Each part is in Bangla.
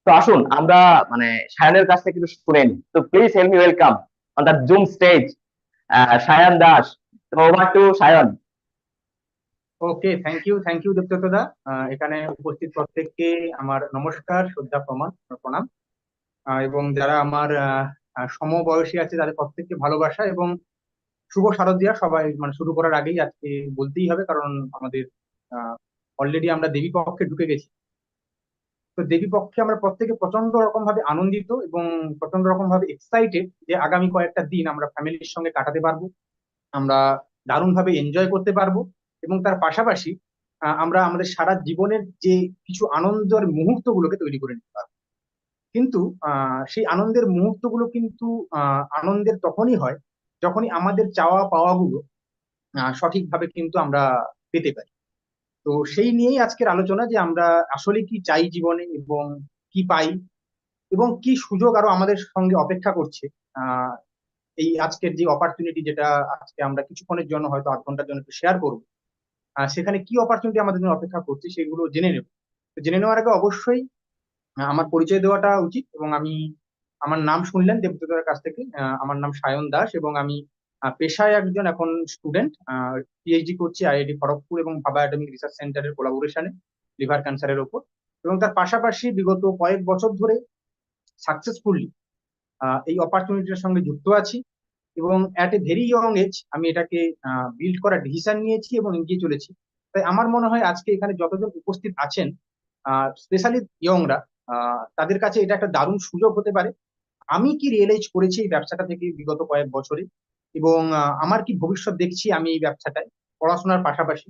তো আসুন আমরা মানে সায়নের কাছ থেকে একটু শুনে নিই। তো please help me welcome on the zoom stage Sayan Das. তো over to Sayan. Okay, thank you দেবদত্তদা। এখানে উপস্থিত প্রত্যেককে আমার নমস্কার, শ্রদ্ধা, প্রণাম। এবং যারা আমার সমবয়সী আছে তাদের প্রত্যেককে ভালোবাসা এবং শুভ শারদিয়া। সবাই মানে শুরু করার আগেই আজকে বলতেই হবে, কারণ আমাদের অলরেডি আমরা দেবী পক্ষে ঢুকে গেছি। তো দেবী পক্ষে আমরা প্রত্যেকে প্রচন্ড রকম ভাবে আনন্দিত এবং প্রচন্ড রকম ভাবে এক্সাইটেড যে আগামী কয়েকটা দিন আমরা ফ্যামিলির সঙ্গে কাটাতে পারবো, আমরা দারুণ ভাবে এনজয় করতে পারবো। এবং তার পাশাপাশি আমরা আমাদের সারা জীবনের যে কিছু আনন্দের মুহূর্ত গুলোকে তৈরি করে নিতে পারবো। কিন্তু সেই আনন্দের মুহূর্তগুলো কিন্তু আনন্দের তখনই হয় যখনই আমাদের চাওয়া পাওয়া গুলো সঠিকভাবে কিন্তু আমরা পেতে পারি। তো সেই নিয়েই আজকের আলোচনা, যে আমরা আসলে কি চাই জীবনে এবং কি পাই এবং কি সুযোগ আরো আমাদের সঙ্গে অপেক্ষা করছে। আহ এই আজকের যে অপরচুনিটি, যেটা আজকে আমরা কিছুক্ষণের জন্য হয়তো আধ ঘন্টার জন্য একটু শেয়ার করবো, সেখানে কি অপরচুনিটি আমাদের জন্য অপেক্ষা করছে সেগুলো জেনে নেব। তো জেনে নেওয়ার আগে অবশ্যই আমার পরিচয় দেওয়াটা উচিত। এবং আমার নাম শুনলেন দেবদূতের কাছ থেকে। আমার নাম সায়ন দাস এবং আমি পেশায় একজন এখন স্টুডেন্ট। পিএইচডি করছি আইআইটি খড়গপুর এবং ভাবা অ্যাটমিক রিসার্চ সেন্টারের কোলাবোরেশনে লিভার ক্যান্সারের ওপর। এবং তার পাশাপাশি বিগত কয়েক বছর ধরে সাকসেসফুলি এই অপরচুনিটির সঙ্গে যুক্ত আছি। এবং at a very young age আমি এটাকে বিল্ড করার ডিসিশন নিয়েছি এবং এগিয়ে চলেছি। তাই আমার মনে হয় আজকে এখানে যতজন উপস্থিত আছেন, স্পেশালি ইয়ংরা, তাদের কাছে এটা একটা দারুণ সুযোগ হতে পারে। আমি কি রিয়েলাইজ করেছি এই ব্যবসাটা থেকে বিগত কয়েক বছরে, এবং আমার কি ভবিষ্যৎ দেখছি আমি এই ব্যবসাটায় পড়াশোনার পাশাপাশি,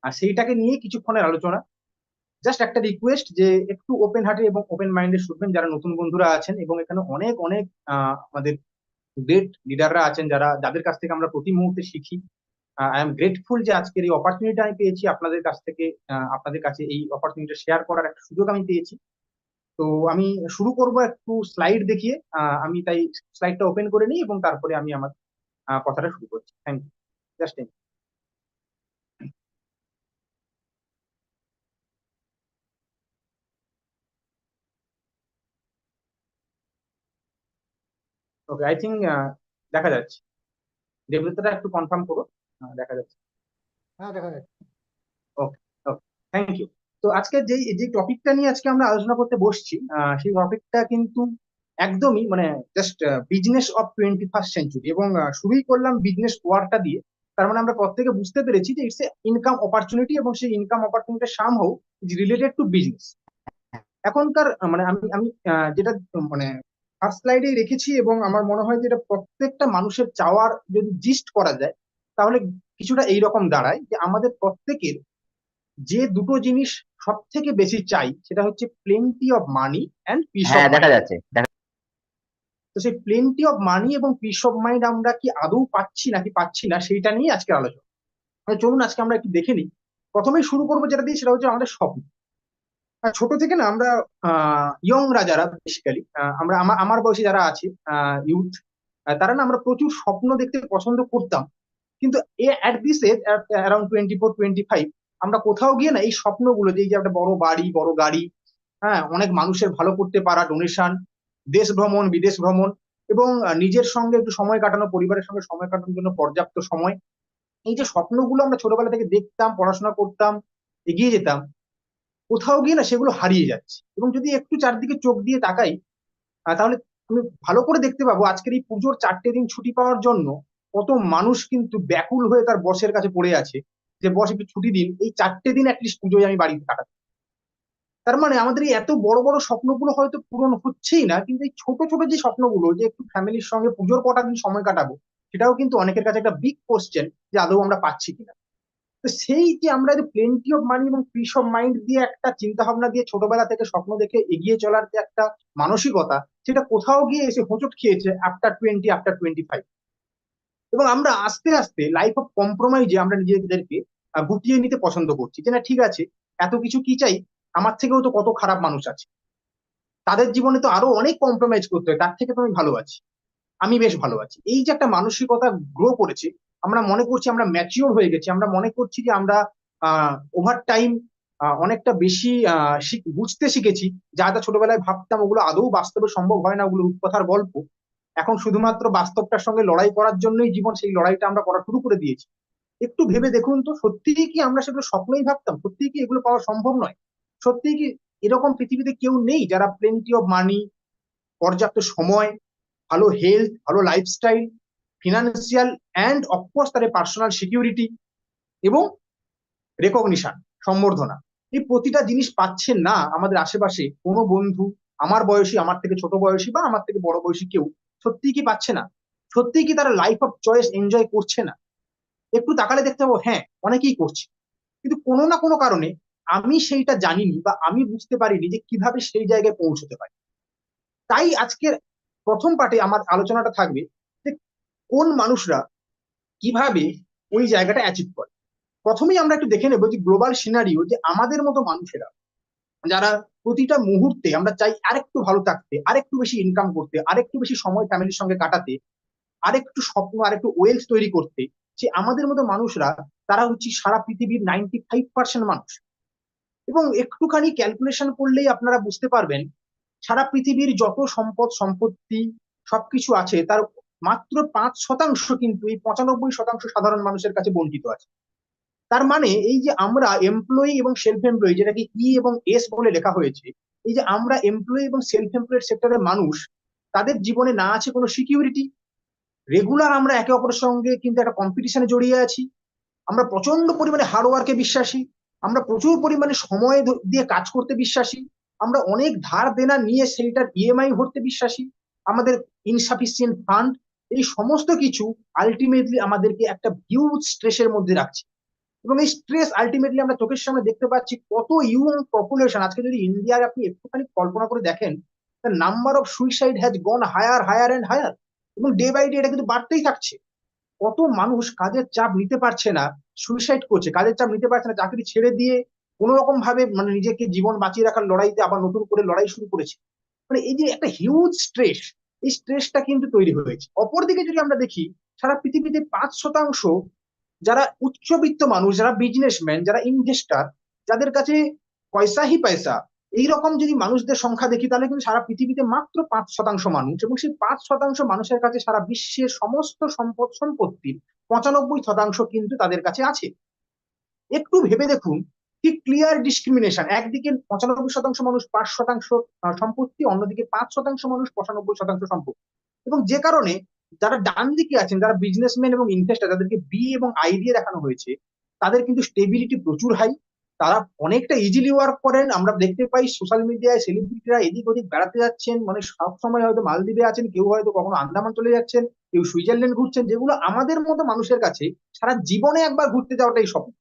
আর সেইটাকে নিয়ে কিছুক্ষণের আলোচনা। জাস্ট একটা রিকোয়েস্ট যে একটু ওপেন হার্টে এবং ওপেন মাইন্ডে শুনবেন যারা নতুন বন্ধুরা আছেন, এবং এখানে অনেক অনেক আমাদের গ্রেট লিডাররা আছেন যাদের কাছ থেকে আমরা প্রতি মুহূর্তে শিখি। আই এম গ্রেটফুল যে আজকের এই অপরচুনিটি আমি পেয়েছি আপনাদের কাছ থেকে, আপনাদের কাছে এই অপরচুনিটি শেয়ার করার একটা সুযোগ আমি পেয়েছি। তো আমি শুরু করব একটু স্লাইড দেখিয়ে। আমি তাই স্লাইডটা ওপেন করে নিই এবং তারপরে আমি আমার কথাটা শুরু করছি। Thank you. Just okay, I think দেখা যাচ্ছে। দেবদত্তটা একটু কনফার্ম করো। দেখা যাচ্ছে। হ্যাঁ, দেখা যাচ্ছে। ওকে, ওকে, থ্যাংক ইউ। তো আজকে যে যে টপিকটা নিয়ে আজকে আমরা আলোচনা করতে বসছি, সেই টপিকটা কিন্তু একদমই মানে just business of 21st century. এবং শুরুই করলাম বিজনেস ওয়ার্ডটা দিয়ে। তার মানে আমরা প্রত্যেকে বুঝতে পেরেছি যে ইটস এ ইনকাম অপরচুনিটি, এবং সেই income opportunity somehow is related to business. এখনকার মানে আমি আমি যেটা মানে ফার্স্ট স্লাইডে রেখেছি, এবং আমার মনে হয় যে এটা প্রত্যেকটা মানুষের চাওয়ার যদি জিস্ট করা যায়, তাহলে কিছুটা এইরকম দাঁড়ায় যে আমাদের প্রত্যেকের যে দুটো জিনিস সব থেকে বেশি চাই, সেটা হচ্ছে plenty of money and piece of হ্যাঁ, দেখা মাইন্ড। যাচ্ছে। তো সেই প্লেন্টি অফ মানি এবং পিস অফ মাইন্ড আমরা কি আদৌ পাচ্ছি নাকি পাচ্ছি না, সেইটা নিয়ে আজকে আলোচনা। চলুন আজকে আমরা একটু দেখে নিই। প্রথমেই শুরু করবো যেটা দিয়ে, সেটা হচ্ছে আমাদের স্বপ্ন। ছোট থেকে না আমরা ইয়ংরা যারা বেসিক্যালি, আমরা আমার বয়সী যারা আছে, ইউথ, তারা না আমরা প্রচুর স্বপ্ন দেখতে পছন্দ করতাম। কিন্তু অ্যাট দিস এজ, অ্যারাউন্ড 24-25, আমরা কোথাও গিয়ে না এই স্বপ্নগুলো, যে এই যে একটা বড় বাড়ি, বড় গাড়ি, হ্যাঁ, অনেক মানুষের ভালো করতে পারা, ডোনেশন, দেশ ভ্রমণ, বিদেশ ভ্রমণ, এবং নিজের সঙ্গে একটু সময় কাটানো, পরিবারের সঙ্গে সময় কাটানোর জন্য পর্যাপ্ত সময়, এই যে স্বপ্নগুলো আমরা ছোটবেলা থেকে দেখতাম, পড়াশোনা করতাম, এগিয়ে যেতাম, কোথাও গিয়ে না সেগুলো হারিয়ে যাচ্ছে। এবং যদি একটু চারদিকে চোখ দিয়ে তাকাই, তাহলে তুমি ভালো করে দেখতে পাবো আজকের এই পুজোর 4টে দিন ছুটি পাওয়ার জন্য কত মানুষ কিন্তু ব্যাকুল হয়ে তার বসের কাছে পড়ে আছে, যে বস একটু ছুটি দিন, এই 4টে দিন অ্যাটলিস্ট পুজোয় আমি বাড়িতে কাটাতে। তার মানে আমাদের এই এত বড় বড় স্বপ্নগুলো হয়তো পূরণ হচ্ছেই না, কিন্তু এই ছোট ছোট যে স্বপ্নগুলো, যে একটু ফ্যামিলির সঙ্গে পুজোর কটা দিন সময় কাটাবো, সেটাও কিন্তু অনেকের কাছে একটা বিগ কোশ্চেন যে আদৌ আমরা পাচ্ছি কিনা। তো সেই যে আমরা যে প্লেন্টি অফ মানি এবং পিস অফ মাইন্ড দিয়ে একটা চিন্তা ভাবনা দিয়ে ছোটবেলা থেকে স্বপ্ন দেখে এগিয়ে চলার যে একটা মানসিকতা, সেটা কোথাও গিয়ে এসে হোঁচট খেয়েছে আফটার 25। এবং আমরা আস্তে আস্তে লাইফ অফ কম্প্রোমাইজে আমরা নিজেদেরকে গুটিয়ে নিতে পছন্দ করছি, যে না ঠিক আছে, এত কিছু কি চাই, আমার থেকেও তো কত খারাপ মানুষ আছে, তাদের জীবনে তো আরো অনেক কম্প্রোমাইজ করতে হয়, তার থেকে তো আমি ভালো আছি, আমি বেশ ভালো আছি। এই যে একটা মানসিকতা গ্রো করেছে, আমরা মনে করছি আমরা ম্যাচিওর হয়ে গেছি, আমরা মনে করছি যে আমরা ওভার টাইম অনেকটা বেশি বুঝতে শিখেছি। যা যা ছোটবেলায় ভাবতাম ওগুলো আদৌ বাস্তবে সম্ভব হয় না, ওগুলো রূপকথার গল্প। এখন শুধুমাত্র বাস্তবটার সঙ্গে লড়াই করার জন্যই জীবন, সেই লড়াইটা আমরা করা শুরু করে দিয়েছি। একটু ভেবে দেখুন তো, সত্যিই কি আমরা সেগুলো স্বপ্নই ভাবতাম? সত্যিই কি এগুলো পাওয়া সম্ভব নয়? সত্যিই কি এরকম পৃথিবীতে কেউ নেই যারা প্লেন্টি অফ মানি, পর্যাপ্ত সময়, ভালো হেলথ, ভালো লাইফস্টাইল, ফিনান্সিয়াল অ্যান্ড অফকোর্স তাদের পার্সোনাল সিকিউরিটি এবং রেকগনিশন, সম্বর্ধনা, এই প্রতিটা জিনিস পাচ্ছেন না আমাদের আশেপাশে কোনো বন্ধু, আমার বয়সী, আমার থেকে ছোট বয়সী বা আমার থেকে বড় বয়সী কেউ? সত্যিই কি পাচ্ছে না? সত্যিই কি তারা লাইফ অফ চয়েস এনজয় করছে না? একটু তাকালে দেখতে পাবো হ্যাঁ, অনেকেই করছে, কিন্তু কোনো না কোনো কারণে আমি সেইটা জানিনি বা আমি বুঝতে পারিনি যে কিভাবে সেই জায়গায় পৌঁছতে পারি। তাই আজকের প্রথম পার্টে আমার আলোচনাটা থাকবে যে কোন মানুষরা কিভাবে ওই জায়গাটা অ্যাচিভ করে। প্রথমেই আমরা একটু দেখে নেবো যে গ্লোবাল সিনারিও, যে আমাদের মতো মানুষেরা যারা প্রতিটা মুহূর্তে আমরা চাই আরেকটু ভালো থাকতে, আরেকটু বেশি ইনকাম করতে, আরেকটু বেশি সময় ফ্যামিলির সঙ্গে কাটাতে, আরেকটু স্বপ্ন, আরেকটু ওয়েলথ তৈরি করতে, যে আমাদের মতো মানুষরা, তারা হচ্ছে সারা পৃথিবীর 95% মানুষ। এবং একটুখানি ক্যালকুলেশন করলেই আপনারা বুঝতে পারবেন, সারা পৃথিবীর যত সম্পদ সম্পত্তি সবকিছু আছে, তার মাত্র 5% কিন্তু এই 95% সাধারণ মানুষের কাছে বন্টিত আছে। তার মানে এই যে আমরা এমপ্লয়ি এবং সেলফ এমপ্লয়ি, যেটাকে ই এবং এস বলে লেখা হয়েছে, এই যে আমরা এমপ্লয়ি এবং সেলফ এমপ্লয়েড সেক্টরের মানুষ, তাদের জীবনে না আছে কোনো সিকিউরিটি। রেগুলার আমরা একে অপরের সঙ্গে কিন্তু একটা কম্পিটিশনে জড়িয়ে আছি। আমরা প্রচন্ড পরিমাণে হার্ডওয়ার্কে বিশ্বাসী। আমরা প্রচুর পরিমাণে সময় দিয়ে কাজ করতে বিশ্বাসী। আমরা অনেক ধার দেনা নিয়ে সেইটার ইএমআই ভরতে বিশ্বাসী। আমাদের ইনসাফিসিয়েন্ট ফান্ড, এই সমস্ত কিছু আলটিমেটলি আমাদেরকে একটা হিউজ স্ট্রেসের মধ্যে রাখছে। এবং এই স্ট্রেস আলটিমেটলি আমরা চোখের সামনে দেখতে পাচ্ছি। কত ইয়ং পপুলেশন আজকে, যদি ইন্ডিয়ার আপনি একটুখানি কল্পনা করে দেখেন, the number of suicide has gone higher higher and higher, এবং ডে বাই ডে এটা কিন্তু বাড়তেই থাকছে। কত মানুষ কাজের চাপ নিতে পারছে না, সুইসাইড করছে, কাজের চাপ নিতে পারছে না, চাকরি ছেড়ে দিয়ে কোনো রকম ভাবে মানে নিজেকে জীবন বাঁচিয়ে রাখার লড়াইতে আবার নতুন করে লড়াই শুরু করেছে। মানে এই যে একটা হিউজ স্ট্রেস, এই স্ট্রেসটা কিন্তু তৈরি হয়েছে। অপরদিকে যদি আমরা দেখি, সারা পৃথিবীতে 5% যারা উচ্চবিত্ত মানুষ, যারা বিজনেসম্যান, যারা ইনভেস্টার, যাদের কাছে পয়সাই পয়সা, এইরকম যদি মানুষদের সংখ্যা দেখি, তাহলে কিন্তু সারা পৃথিবীতে মাত্র 5% মানুষ, এবং সেই 5% মানুষের কাছে সারা বিশ্বের সমস্ত সম্পদ সম্পত্তির 95% কিন্তু তাদের কাছে আছে। একটু ভেবে দেখুন, কি ক্লিয়ার ডিসক্রিমিনেশন! একদিকে 95% মানুষ 5% সম্পত্তি, অন্যদিকে 5% মানুষ 95% সম্পত্তি। এবং যে কারণে যারা ডান দিকে আছেন, যারা বিজনেসম্যান এবং ইনভেস্টার, যাদেরকে বি এবং আই দিয়ে দেখানো হয়েছে, তাদের কিন্তু স্টেবিলিটি প্রচুর হাই। তারা অনেকটা ইজিলি ওয়ার্ক করেন। আমরা দেখতে পাই সোশ্যাল মিডিয়ায় সেলিব্রিটিরা এদিক ওদিক বেড়াতে যাচ্ছেন, মানে সব সময় হয়তো মালদ্বীপে আছেন, কেউ হয়তো কখনো আন্দামান চলে যাচ্ছেন, কেউ সুইজারল্যান্ড ঘুরছেন, যেগুলো আমাদের মতো মানুষের কাছে সারা জীবনে একবার ঘুরতে যাওয়াটাই স্বপ্ন।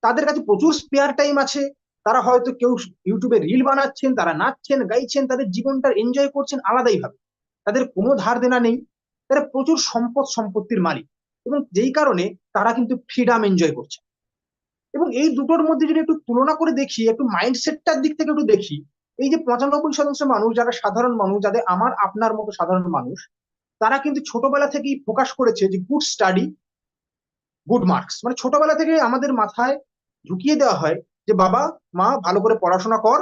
তাদের কাছে প্রচুর স্পেয়ার টাইম আছে। তারা হয়তো কেউ ইউটিউবে রিল বানাচ্ছেন, তারা নাচছেন, গাইছেন, তাদের জীবনটা এনজয় করছেন আলাদাই ভাবে। তাদের কোনো ধার দেনা নেই, তারা প্রচুর সম্পদ সম্পত্তির মালিক, এবং যেই কারণে তারা কিন্তু ফ্রিডম এনজয় করছে। এবং এই দুটোর মধ্যে যদি একটু তুলনা করে দেখি, একটু মাইন্ডসেটটার দিক থেকে একটু দেখি, এই যে 95% মানুষ, যারা সাধারণ মানুষ, যাদের আমার আপনার মতো সাধারণ মানুষ, তারা কিন্তু ছোটবেলা থেকেই ফোকাস করেছে যে গুড স্টাডি, গুড মার্কস। মানে ছোটবেলা থেকে আমাদের মাথায় ঢুকিয়ে দেওয়া হয় যে বাবা মা, ভালো করে পড়াশোনা কর,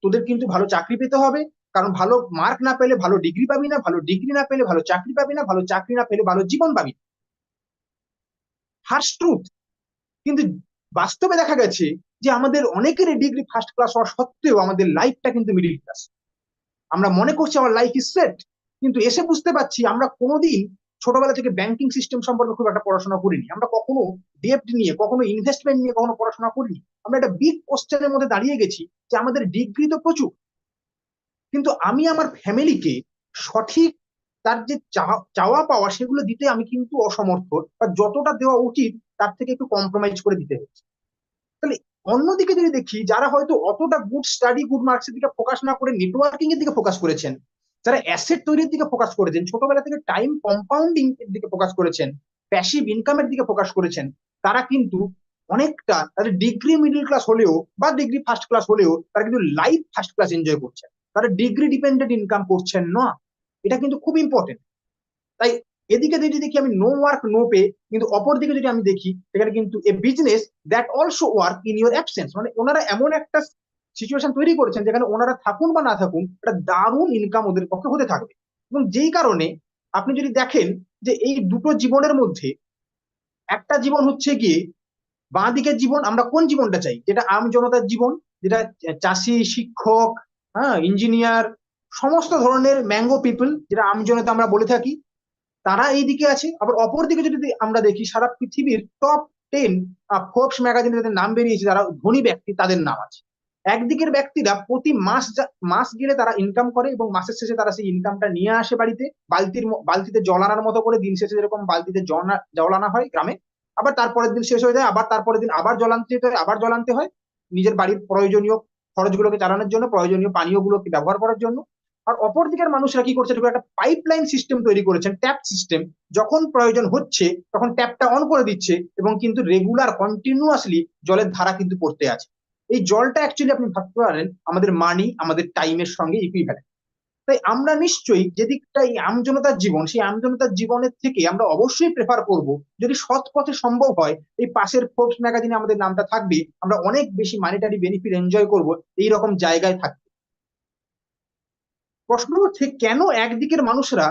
তোদের কিন্তু ভালো চাকরি পেতে হবে, কারণ ভালো মার্ক না পেলে ভালো ডিগ্রি পাবি না, ভালো ডিগ্রি না পেলে ভালো চাকরি পাবি না, ভালো চাকরি না পেলে ভালো জীবন পাবি না। Harsh truth. কিন্তু বাস্তবে দেখা গেছে যে আমাদের অনেকেরই ডিগ্রি ফার্স্ট ক্লাস হওয়া সত্ত্বেও আমাদের লাইফটা কিন্তু মিডিল ক্লাস। আমরা মনে করছি আমার লাইফ ইজ সেট, কিন্তু এসে বুঝতে পারছি আমরা কোনোদিন ছোটবেলা থেকে ব্যাংকিং সিস্টেম সম্পর্কে খুব একটা পড়াশোনা করিনি। আমরা কখনো ডেপ্ট নিয়ে, কখনো ইনভেস্টমেন্ট নিয়ে কখনো পড়াশোনা করিনি। আমরা একটা বিগ কোশ্চেনের মধ্যে দাঁড়িয়ে গেছি যে আমাদের ডিগ্রি তো প্রচুর, কিন্তু আমি আমার ফ্যামিলিকে সঠিক তার যে চাওয়া পাওয়া সেগুলো দিতে আমি কিন্তু অসমর্থ, বা যতটা দেওয়া উচিত তার থেকে একটু কম্প্রোমাইজ করে দিতে হচ্ছে। তাহলে অন্যদিকে যদি দেখি, যারা হয়তো অতটা গুড স্টাডি, গুড মার্কসের দিকে ফোকাস না করে নেটওয়ার্কিং এর দিকে ফোকাস করেছেন, যারা অ্যাসেট তৈরির দিকে ফোকাস করেছেন, ছোটবেলা থেকে টাইম কম্পাউন্ডিং এর দিকে ফোকাস করেছেন, প্যাসিভ ইনকামের দিকে ফোকাস করেছেন, তারা কিন্তু অনেকটা, তাদের ডিগ্রি মিডল ক্লাস হলেও বা ডিগ্রি ফার্স্ট ক্লাস হলেও তারা কিন্তু লাইফ ফার্স্ট ক্লাস এনজয় করছেন। তারা ডিগ্রি ডিপেন্ডেন্ট ইনকাম করছেন না। এটা কিন্তু খুব ইম্পর্টেন্ট। তাই এদিকে যদি দেখি আমি নো ওয়ার্ক নো পে, কিন্তু অপর দিকে যদি আমি দেখি সেখানে কিন্তু এ business that also work in your absence, মানে ওনারা এমন একটা সিচুয়েশন তৈরি করেছেন যেখানে ওনারা থাকুন বা না থাকুন একটা দারুণ ইনকাম ওদের পক্ষে হতে থাকবে। এবং যেই কারণে আপনি যদি দেখেন যে এই দুটো জীবনের মধ্যে একটা জীবন হচ্ছে গিয়ে বাঁ দিকের জীবন, আমরা কোন জীবনটা চাই, যেটা আম জনতার জীবন, যেটা চাষি, শিক্ষক, হ্যাঁ, ইঞ্জিনিয়ার, সমস্ত ধরনের ম্যাঙ্গো পিপল, যেটা আম জনতা আমরা বলে থাকি, তারা এই দিকে আছে। আবার অপর দিকে যদি আমরা দেখি সারা পৃথিবীর টপ 10 ফোর্বস ম্যাগাজিনে যাদের নাম বেরিয়েছে, যারা ধনী ব্যক্তি, তাদের নাম আছে। একদিকের ব্যক্তিরা প্রতি মাস গেলে তারা ইনকাম করে এবং মাসের শেষে তারা সেই ইনকামটা নিয়ে আসে বাড়িতে, বালতিতে জল আনার মতো করে, দিন শেষে যেরকম বালতিতে জল আনা হয় গ্রামে, আবার তারপরের দিন শেষ হয়ে যায়, আবার তারপরের দিন আবার জল আনতে যেতে হয়, আবার জল আনতে হয় নিজের বাড়ির প্রয়োজনীয় খরচগুলোকে চালানোর জন্য, প্রয়োজনীয় পানীয়গুলোকে ব্যবহার করার জন্য। আর অপর দিকের মানুষরা কি করছে, একটা পাইপলাইন সিস্টেম তৈরি করেছেন, ট্যাপ সিস্টেম, যখন প্রয়োজন হচ্ছে তখন ট্যাপটা অন করে দিচ্ছে এবং কিন্তু রেগুলার কন্টিনিউয়াসলি জলের ধারা কিন্তু পড়তে আছে। এই জলটা অ্যাকচুয়ালি আপনি ভাবতে পারেন আমাদের মানি, আমাদের টাইমের সঙ্গে ইকুইভ্যালেন্ট। তাই আমরা নিশ্চয়ই যেদিকটা এই আমজনতার জীবন, সেই আমজনতার জীবনের থেকে আমরা অবশ্যই প্রেফার করব, যদি সৎ পথে সম্ভব হয়, এই পাশের ফোর্বস ম্যাগাজিনে আমাদের নামটা থাকবে, আমরা অনেক বেশি মানিটারি বেনিফিট এনজয় করব এইরকম জায়গায় থাকবে। প্রশ্ন হচ্ছে কেন একদিকের মানুষরা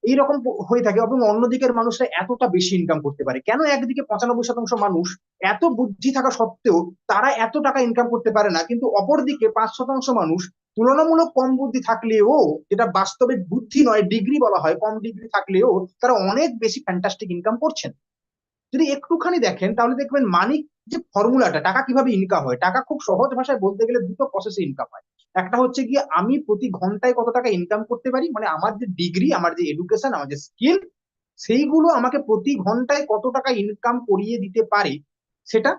এইরকম হয়ে থাকে এবং অন্যদিকের মানুষরা এতটা বেশি ইনকাম করতে পারে, কেন একদিকে 95% মানুষ এত বুদ্ধি থাকা সত্ত্বেও তারা এত টাকা ইনকাম করতে পারে না, কিন্তু অপরদিকে 5% মানুষ তুলনামূলক কম বুদ্ধি থাকলেও, যেটা বাস্তবে বুদ্ধি নয় ডিগ্রি বলা হয়, কম ডিগ্রি থাকলেও তারা অনেক বেশি ফ্যান্টাস্টিক ইনকাম করছেন। যদি একটুখানি দেখেন তাহলে দেখবেন মানি যে ফর্মুলাটা, টাকা কিভাবে ইনকাম হয়, টাকা খুব সহজ ভাষায় বলতে গেলে দুটো প্রসেসে ইনকাম হয়। একটা হচ্ছে গিয়ে আমি প্রতি ঘন্টায় কত টাকা ইনকাম করতে পারি, মানে আমার যে ডিগ্রি, আমার যে এডুকেশন, আমার যে স্কিল, সেইগুলো আমাকে প্রতি ঘন্টায় কত টাকা ইনকাম করিয়ে দিতে পারে সেটা।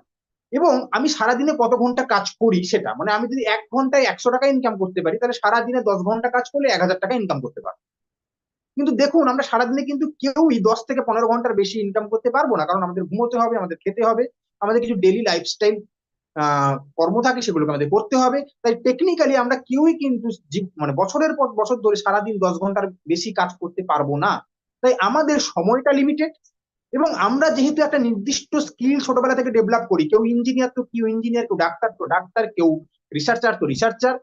এবং আমি সারাদিনে কত ঘন্টা কাজ করি সেটা, মানে আমি যদি 1 ঘন্টায় 100 টাকা ইনকাম করতে পারি, তাহলে সারাদিনে 10 ঘন্টা কাজ করলে 1000 টাকা ইনকাম করতে পারবো। কিন্তু দেখুন আমরা সারাদিনে কিন্তু কেউই 10 থেকে 15 ঘন্টার বেশি ইনকাম করতে পারবো না, কারণ আমাদের ঘুমোতে হবে, আমাদের খেতে হবে, আমাদের কিছু ডেইলি লাইফস্টাইল কর্ম থাকে, সেগুলোকে আমাদের করতে হবে। তাই টেকনিক্যালি আমরা কেউই কিন্তু মানে বছরের পর বছর ধরে সারাদিন 10 ঘন্টার বেশি কাজ করতে পারবো না। তাই আমাদের সময়টা লিমিটেড, এবং আমরা যেহেতু একটা নির্দিষ্ট স্কিল ছোটবেলা থেকে ডেভেলপ করি, কেউ ইঞ্জিনিয়ার তো কেউ ইঞ্জিনিয়ার, কেউ ডাক্তার তো ডাক্তার, কেউ রিসার্চার তো রিসার্চার,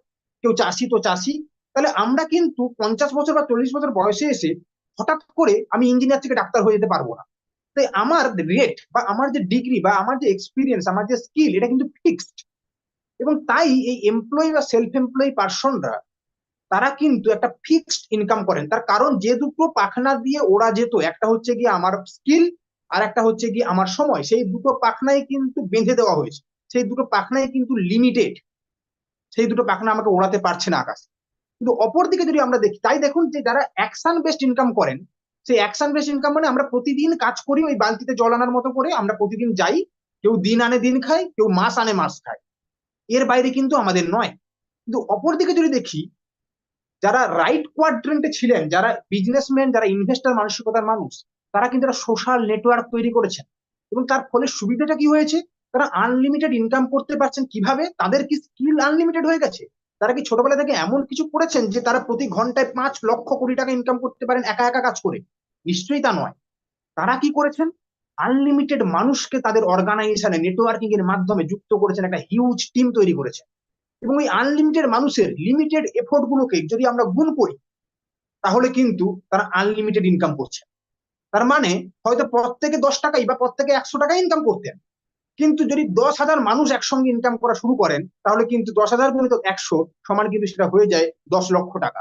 কেউ চাষি তো চাষি, তাহলে আমরা কিন্তু 50 বছর বা 40 বছর বয়সে এসে হঠাৎ করে আমি ইঞ্জিনিয়ার থেকে ডাক্তার হয়ে যেতে পারবো না। তাই আমার রেট বা আমার যে ডিগ্রি বা আমার যে এক্সপিরিয়েন্স, আমার যে স্কিল, এটা কিন্তু ফিক্সড। এবং তাই এই এমপ্লয়ি বা সেলফ এমপ্লয়ি পার্সনরা তারা কিন্তু একটা ফিক্সড ইনকাম করেন। তার কারণ যে দুটো পাখনা দিয়ে ওরা যেত, একটা হচ্ছে গিয়ে আমার স্কিল আর একটা হচ্ছে গিয়ে আমার সময়, সেই দুটো পাখনাই কিন্তু বেঁধে দেওয়া হয়েছে, সেই দুটো পাখনাই কিন্তু লিমিটেড, সেই দুটো পাখনা আমাকে ওড়াতে পারছে না আকাশে। কিন্তু অপরদিকে যদি আমরা দেখি, তাই দেখুন যে যারা অ্যাকশন বেসড ইনকাম করেন, সেই অ্যাকশন বেসড ইনকাম মানে আমরা প্রতিদিন কাজ করি, ওই বালতিতে জল আনার মতো করে আমরা প্রতিদিন যাই, কেউ দিন আনে দিন খায়, কেউ মাস আনে মাস খায়, এর বাইরে কিন্তু আমাদের নয়। কিন্তু অপরদিকে যদি দেখি যারা রাইট কোয়াড্রেন্টে ছিলেন, যারা বিজনেসম্যান, যারা ইনভেস্টার মানসিকতার মানুষ, তারা কিন্তু একটা সোশ্যাল নেটওয়ার্ক তৈরি করেছেন। এবং তার ফলে সুবিধাটা কি হয়েছে, তারা আনলিমিটেড ইনকাম করতে পারছেন। কিভাবে? তাদের কি স্কিল আনলিমিটেড হয়ে গেছে? তারা কি ছোটবেলা থেকে এমন কিছু করেছেন যে তারা প্রতি ঘন্টায় 5 লক্ষ কোটি টাকা ইনকাম করতে পারেন একা একা কাজ করে? নিশ্চয়ই তা নয়। তারা কি করেছেন, আনলিমিটেড মানুষকে তাদের অর্গানাইজেশনে নেটওয়ার্কিং এর মাধ্যমে যুক্ত করেছেন, একটা হিউজ টিম তৈরি করেছেন। এবং এই আনলিমিটেড মানুষের লিমিটেড এফোর্ট গুলোকে যদি আমরা গুণ করি, তাহলে কিন্তু তারা আনলিমিটেড ইনকাম করছে। তার মানে হয়তো প্রত্যেকে 10 টাকাই বা প্রত্যেকে 100 টাকা ইনকাম করতেন, কিন্তু যদি 10,000 মানুষ একসঙ্গে ইনকাম করা শুরু করেন, তাহলে কিন্তু 10,000 গুণিত 100 সমান কিন্তু সেটা হয়ে যায় 10 লক্ষ টাকা।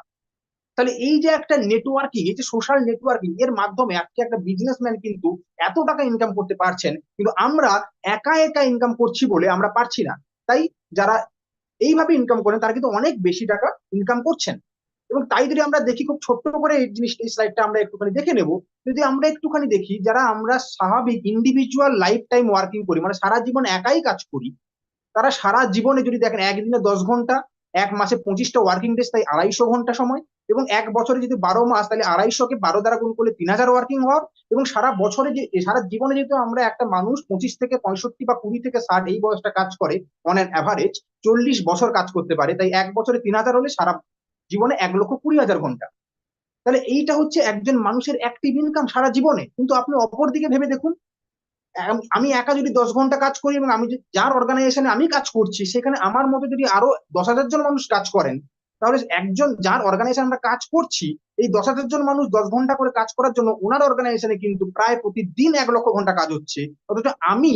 তাহলে এই যে একটা নেটওয়ার্কিং, এই যে সোশ্যাল নেটওয়ার্কিং, এর মাধ্যমে আজকে একটা বিজনেসম্যান কিন্তু এত টাকা ইনকাম করতে পারছেন, কিন্তু আমরা একা একা ইনকাম করছি বলে আমরা পারছি না। তাই যারা এইভাবে ইনকাম করেন তারা কিন্তু অনেক বেশি টাকা ইনকাম করছেন। এবং তাই যদি আমরা দেখি, খুব ছোট্ট করে এই জিনিসটা, এই স্লাইডটা আমরা একটুখানি দেখে নেব। যদি আমরা একটুখানি দেখি, যারা আমরা স্বাভাবিক ইন্ডিভিজুয়াল লাইফ টাইম ওয়ার্কিং করি, মানে সারা জীবন একাই কাজ করি, তারা সারা জীবনে যদি দেখেন একদিনে 10 ঘন্টা, এক মাসে 25টা ওয়ার্কিং ডেজ, তাই 250 ঘন্টা সময়, এবং এক বছরে যদি 12 মাস, তাহলে 250 কে 12 দ্বারা গুণ করলে 3000 ওয়ার্কিং আওয়ার। এবং সারা বছরে যে সারা জীবনে যেহেতু আমরা একটা মানুষ 25 থেকে 65 বা 20 থেকে 60 এই বয়সটা কাজ করে, অন অ্যান অ্যাভারেজ 40 বছর কাজ করতে পারে, তাই এক বছরে 3000 হলে সারা জীবনে 1,20,000 ঘন্টা। তাহলে এইটা হচ্ছে একজন মানুষের অ্যাক্টিভ ইনকাম সারা জীবনে। কিন্তু আপনি অপর দিকে ভেবে দেখুন, আমি একা যদি 10 ঘন্টা কাজ করি এবং আমি যার অর্গানাইজেশনে আমি কাজ করছি সেখানে আমার মতো যদি আরো 10,000 জন মানুষ কাজ করেন, তাহলে একজন যার অর্গানাইজেশন আমরা কাজ করছি, এই 10,000 জন মানুষ 10 ঘন্টা করে কাজ করার জন্য ওনার অর্গানাইজেশনে কিন্তু প্রায় প্রতিদিন 1 লক্ষ ঘন্টা কাজ হচ্ছে। অথচ আমি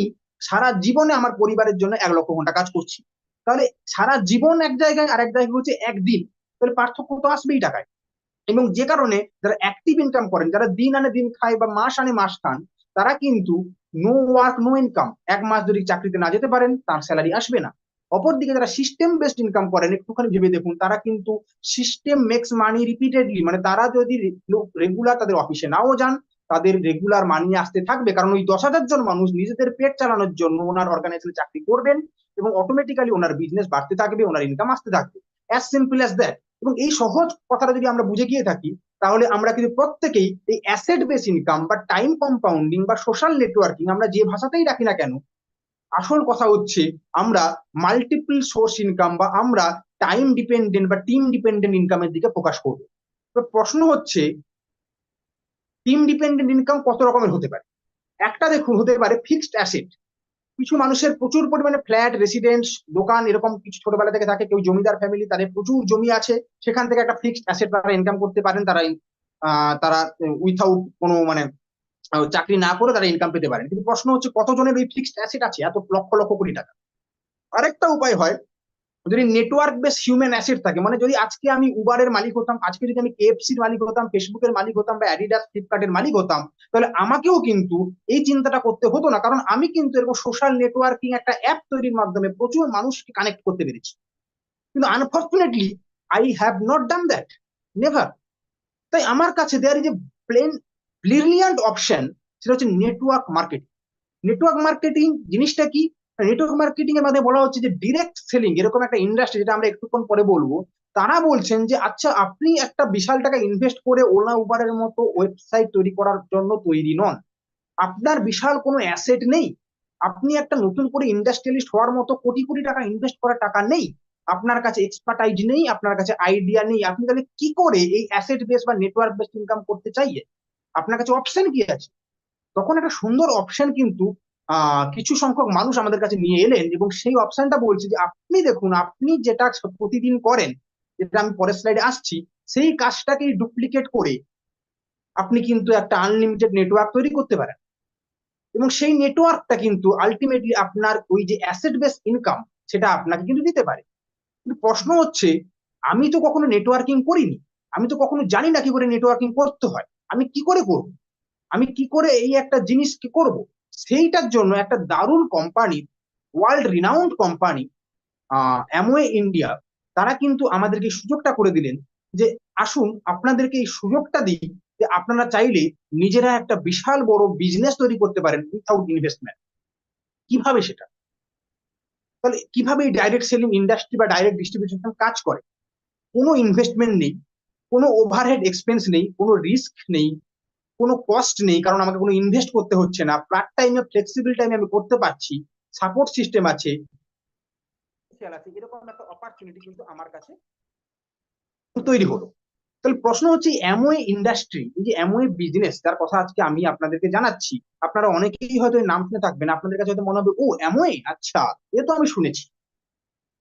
সারা জীবনে আমার পরিবারের জন্য 1 লক্ষ ঘন্টা কাজ করছি। তাহলে সারা জীবন এক জায়গায় আর এক জায়গায় হচ্ছে একদিন, তাহলে পার্থক্য তো আসবেই টাকায়। এবং যে কারণে যারা অ্যাক্টিভ ইনকাম করেন, যারা দিন আনে দিন খায় বা মাস আনে মাস খান, তারা কিন্তু নো ওয়ার্ক নো ইনকাম, 1 মাস যদি চাকরিতে না যেতে পারেন তার স্যালারি আসবে না। অপরদিকে যারা সিস্টেম বেসড ইনকাম করেন, একটুখানি ভেবে দেখুন, তারা কিন্তু সিস্টেম মেক্স মানি রিপিটেডলি, মানে তারা যদি রেগুলার তাদের অফিসে নাও যান, তাদের রেগুলার মানি আসতে থাকবে, কারণ ওই 10,000 জন মানুষ নিজেদের পেট চালানোর জন্য ওনার অর্গানাইজেশনে চাকরি করবেন এবং অটোমেটিক্যালি ওনার বিজনেস বাড়তে থাকবে, ওনার ইনকাম আসতে থাকবে। As simple as that. এবং এই সহজ কথাটা যদি আমরা বুঝে গিয়ে থাকি, তাহলে আমরা কিন্তু প্রত্যেকেই এই অ্যাসেট বেস ইনকাম বা টাইম কম্পাউন্ডিং বা সোশ্যাল নেটওয়ার্কিং, আমরা যে ভাষাতেই রাখি না কেন, আসল কথা হচ্ছে আমরা মাল্টিপল সোর্স ইনকাম বা আমরা টাইম ডিপেন্ডেন্ট বা টিম ডিপেন্ডেন্ট ইনকামের দিকে ফোকাস করবো। তো প্রশ্ন হচ্ছে, টিম ডিপেন্ডেন্ট ইনকাম কত রকমের হতে পারে? একটা দেখুন, হতে পারে ফিক্সড অ্যাসেট। কিছু মানুষের প্রচুর পরিমাণে ফ্ল্যাট, রেসিডেন্স, দোকান এরকম কিছু ছোটবেলা থেকে থাকে, কেউ জমিদার ফ্যামিলি, তাদের প্রচুর জমি আছে, সেখান থেকে একটা ফিক্সড অ্যাসেট তারা ইনকাম করতে পারেন। তারা উইথাউট কোনো মানে চাকরি না করে তারা ইনকাম পেতে পারেন। কিন্তু প্রশ্ন হচ্ছে, কতজনের ওই ফিক্সড অ্যাসেট আছে এত লক্ষ লক্ষ কোটি টাকা? আরেকটা উপায় হয়, যদি নেটওয়ার্ক বেস হিউম্যান অ্যাসেট থাকে, মানে যদি আজকে আমি উবারের মালিক হতাম, আজকে যদি আমি কেএফসির মালিক হতাম, ফেসবুকের মালিক হতাম বা অ্যাডিডাস ফ্লিপকার্টের মালিক হতাম, তাহলে আমাকেও কিন্তু এই চিন্তাটা করতে হতো না, কারণ আমি কিন্তু এরকম সোশ্যাল নেটওয়ার্কিং একটা অ্যাপ তৈরির মাধ্যমে প্রচুর মানুষকে কানেক্ট করতে পেরেছি। কিন্তু unfortunately I have not done that, never. তাই আমার কাছে there is a plain brilliant option, সেটা হচ্ছে নেটওয়ার্ক মার্কেটিং। নেটওয়ার্ক মার্কেটিং জিনিসটা কি? নেটওয়ার্ক মার্কেটিং এর মধ্যে বলা হচ্ছে যে ডিরেক্ট সেলিং, এরকম একটা ইন্ডাস্ট্রি, যেটা আমরা একটুক্ষণ পরে বলবো। তারা বলছেন যে আচ্ছা, আপনি একটা বিশাল টাকা ইনভেস্ট করে ওলা উবারের মতো ওয়েবসাইট তৈরি করার জন্য তৈরি নন। আপনার বিশাল কোনো অ্যাসেট নেই, আপনি একটা নতুন করে ইন্ডাস্ট্রিয়ালিস্ট হওয়ার মতো কোটি কোটি টাকা ইনভেস্ট করার টাকা নেই, আপনার কাছে এক্সপার্টাইজ নেই, আপনার কাছে আইডিয়া নেই, আপনি তাহলে কি করে এই অ্যাসেট বেস বা নেটওয়ার্ক বেসড ইনকাম করতে চাইয়ে? আপনার কাছে অপশন কি আছে? তখন একটা সুন্দর অপশন কিন্তু কিছু সংখ্যক মানুষ আমাদের কাছে নিয়ে এলেন, এবং সেই অপশনটা বলছে যে আপনি দেখুন, আপনি যেটা প্রতিদিন করেন, যেটা আমি পরের স্লাইডে আসছি, সেই কাজটাকেই ডুপ্লিকেট করে আপনি কিন্তু একটা আনলিমিটেড নেটওয়ার্ক তৈরি করতে পারেন, এবং সেই নেটওয়ার্কটা কিন্তু আলটিমেটলি আপনার ওই যে অ্যাসেট বেস ইনকাম, সেটা আপনাকে কিন্তু দিতে পারে। কিন্তু প্রশ্ন হচ্ছে, আমি তো কখনো নেটওয়ার্কিং করিনি, আমি তো কখনো জানি না কি করে নেটওয়ার্কিং করতে হয়, আমি কি করে করব, আমি কি করে এই একটা জিনিস কি করব? সেইটার জন্য একটা দারুণ company, world renowned company Amway India, তারা কিন্তু আমাদেরকে সুযোগটা করে দিলেন যে আসুন আপনাদেরকে এই সুযোগটা দিই, যে আপনারা চাইলে নিজেরা একটা বিশাল বড় বিজনেস তৈরি করতে পারেন উইথাউট ইনভেস্টমেন্ট। কিভাবে সেটা? তাহলে কিভাবে এই ডাইরেক্ট সেলিং ইন্ডাস্ট্রি বা ডাইরেক্ট ডিস্ট্রিবিউশন কাজ করে? কোনো ইনভেস্টমেন্ট নেই, কোনো ওভারহেড এক্সপেন্স নেই, কোনো রিস্ক নেই, কোনো কস্ট নেই, কারণ আমাকে কোনো ইনভেস্ট করতে হচ্ছে না, পার্ট টাইমে ফ্লেক্সিবল টাইমে আমি করতে পারছি, সাপোর্ট সিস্টেম আছে, এরকম একটা অপরচুনিটি কিন্তু আমার কাছে তৈরি হলো। তাহলে প্রশ্ন হচ্ছে, অ্যামওয়ে ইন্ডাস্ট্রি, এই যে অ্যামওয়ে বিজনেস, যার কথা আজকে আমি আপনাদেরকে জানাচ্ছি, আপনারা অনেকেই হয়তো নাম শুনে থাকবেন, আপনাদের কাছে হয়তো মনে হবে, ও অ্যামওয়ে, আচ্ছা, এ তো আমি শুনেছি।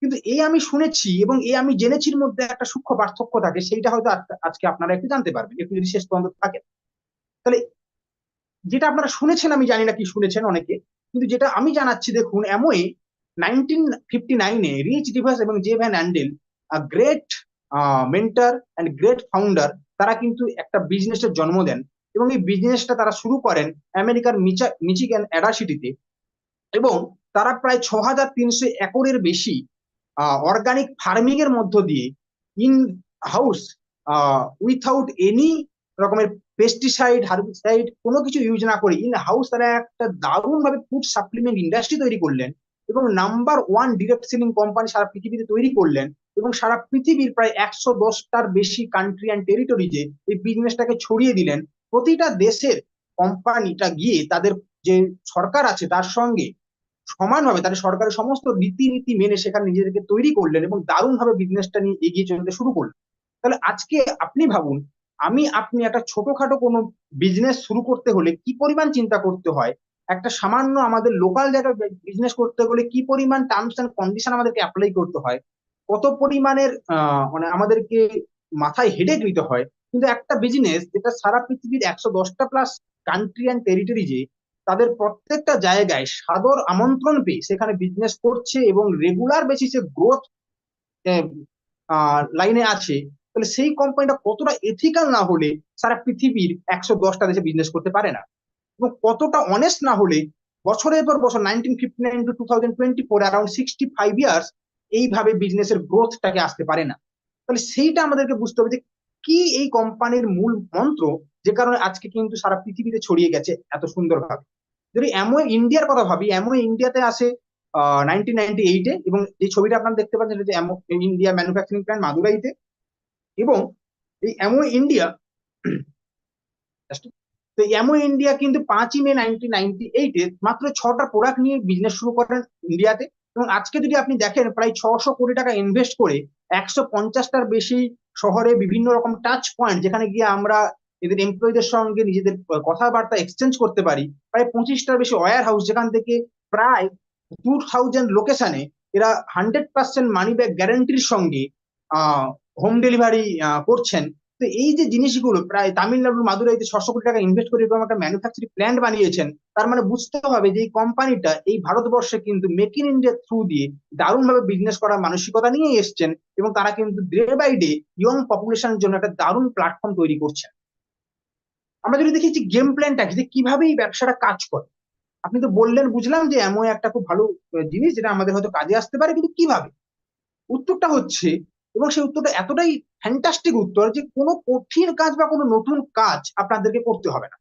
কিন্তু এই আমি শুনেছি এবং এই আমি জেনেছির মধ্যে একটা সূক্ষ্ম পার্থক্য থাকে, সেইটা হয়তো আজকে আপনারা একটু জানতে পারবেন, একটু যদি শেষ পর্যন্ত থাকে। তাহলে যেটা আপনারা শুনেছেন, আমি জানি না কি শুনেছেন অনেকে, কিন্তু যেটা আমি জানাচ্ছি, দেখুন, অ্যামওয়ে 1959-এ রিচ ডিভাস এবং Jay Van Andel, great mentor and great founder, তারা কিন্তু একটা বিজনেসের জন্ম দেন, এবং এই বিজনেসটা তারা শুরু করেন আমেরিকার মিচিগান অ্যাডাসিটিতে। এবং তারা প্রায় 6,300 একরের বেশি অর্গানিক ফার্মিং এর মধ্য দিয়ে, ইন হাউস, উইথাউট এনি রকমের পেস্টিসাইড, হার্বিসাইড, কোনো কিছু ইউজ না করে ইন হাউস তারা একটা দারুণ ভাবে ফুড সাপ্লিমেন্ট ইন্ডাস্ট্রি তৈরি করলেন, এবং নাম্বার 1 ডিরেক্ট সেলিং কোম্পানি সারা পৃথিবীতে তৈরি করলেন, এবং সারা পৃথিবীর প্রায় 110টার বেশি কান্ট্রি অ্যান্ড টেরিটরিজে এই বিজনেসটাকে ছড়িয়ে দিলেন। প্রতিটা দেশের কোম্পানিটা গিয়ে তাদের যে সরকার আছে তার সঙ্গে সমানভাবে তাদের সরকারের সমস্ত রীতিনীতি মেনে সেখানে নিজেদেরকে তৈরি করলেন, এবং দারুণ ভাবে বিজনেসটা নিয়ে এগিয়ে চলতে শুরু করলেন। তাহলে আজকে আপনি ভাবুন, আপনি একটা ছোটখাটো কোনো বিজনেস শুরু করতে হলে কি পরিমাণ চিন্তা করতে হয়, একটা সামান্য আমাদের লোকাল জায়গায় বিজনেস করতে হলে কি পরিমাণ টার্মস এন্ড কন্ডিশন আমাদেরকে অ্যাপ্লাই করতে হয়, কত পরিমাণের মানে আমাদেরকে মাথায় হেডেক নিতে হয়। কিন্তু একটা বিজনেস যেটা সারা পৃথিবীর 110টা প্লাস কান্ট্রি অ্যান্ড টেরিটরিজে তাদের প্রত্যেকটা জায়গায় সাদর আমন্ত্রণ পেয়ে সেখানে বিজনেস করছে এবং রেগুলার বেসিসে গ্রোথ লাইনে আছে, তাহলে সেই কোম্পানিটা কতটা এথিক্যাল না হলে সারা পৃথিবীর 110টা দেশে বিজনেস করতে পারে না, এবং কতটা অনেস্ট না হলে বছরের পর বছর 1959 টু 2024 অ্যারাউন্ড 65 ইয়ার্স এইভাবে বিজনেসের গ্রোথটাকে আসতে পারে না। তাহলে সেইটা আমাদেরকে বুঝতে হবে যে কি এই কোম্পানির মূল মন্ত্র, যে কারণে আজকে কিন্তু সারা পৃথিবীতে ছড়িয়ে গেছে এত সুন্দরভাবে। যদি অ্যামওয়ে ইন্ডিয়ার কথা ভাবি, অ্যামওয়ে ইন্ডিয়াতে আসে 1998-এ, এবং যে ছবিটা আপনারা দেখতে পাচ্ছেন সেটা ইন্ডিয়া ম্যানুফ্যাকচারিং প্ল্যান্ট মাদুরাইতে। এবং এই অ্যামওয়ে ইন্ডিয়া তো অ্যামো ইন্ডিয়া কিন্তু 5ই মে 1998-এ মাত্র 6টা প্রোডাক্ট নিয়ে বিজনেস শুরু করেন ইন্ডিয়াতে, এবং আজকে যদি আপনি দেখেন প্রায় 600 কোটি টাকা ইনভেস্ট করে 150টার বেশি শহরে বিভিন্ন রকম টাচ পয়েন্ট, যেখানে গিয়ে আমরা এদের এমপ্লয়ীদের সঙ্গে নিজেদের কথাবার্তা এক্সচেঞ্জ করতে পারি, প্রায় 25টার বেশি ওয়্যার হাউস, যেখান থেকে প্রায় 2000 লোকেশনে এরা 100% মানি ব্যাক গ্যারান্টির সঙ্গে হোম ডেলিভারি করছেন। তো এই যে জিনিসগুলো প্রায় তামিলনাড়ুর মাদুরাইতে 600 কোটি টাকা ইনভেস্ট করে এরকম একটা ম্যানুফ্যাকচারিং প্ল্যান্ট বানিয়েছেন, তার মানে বুঝতে হবে যে এই কোম্পানিটা এই ভারতবর্ষে কিন্তু মেক ইন ইন্ডিয়া থ্রু দিয়ে দারুণ ভাবে বিজনেস করার মানসিকতা নিয়ে এসছেন, এবং তারা কিন্তু ডে বাই ডে ইয়ং পপুলেশনের জন্য একটা দারুণ প্ল্যাটফর্ম তৈরি করছেন। আমরা যদি দেখি যে গেম প্ল্যানটা যে কিভাবে এই ব্যবসাটা কাজ করে, আপনি তো বললেন, বুঝলাম যে এমন একটা খুব ভালো জিনিস যেটা আমাদের হয়তো কাজে আসতে পারে, কিন্তু কিভাবে? উত্তরটা হচ্ছে, এবং সেই উত্তরটা এতটাই ফ্যান্টাস্টিক উত্তর যে কোনো কঠিন কাজ বা কোনো নতুন কাজ আপনাদেরকে করতে হবে না।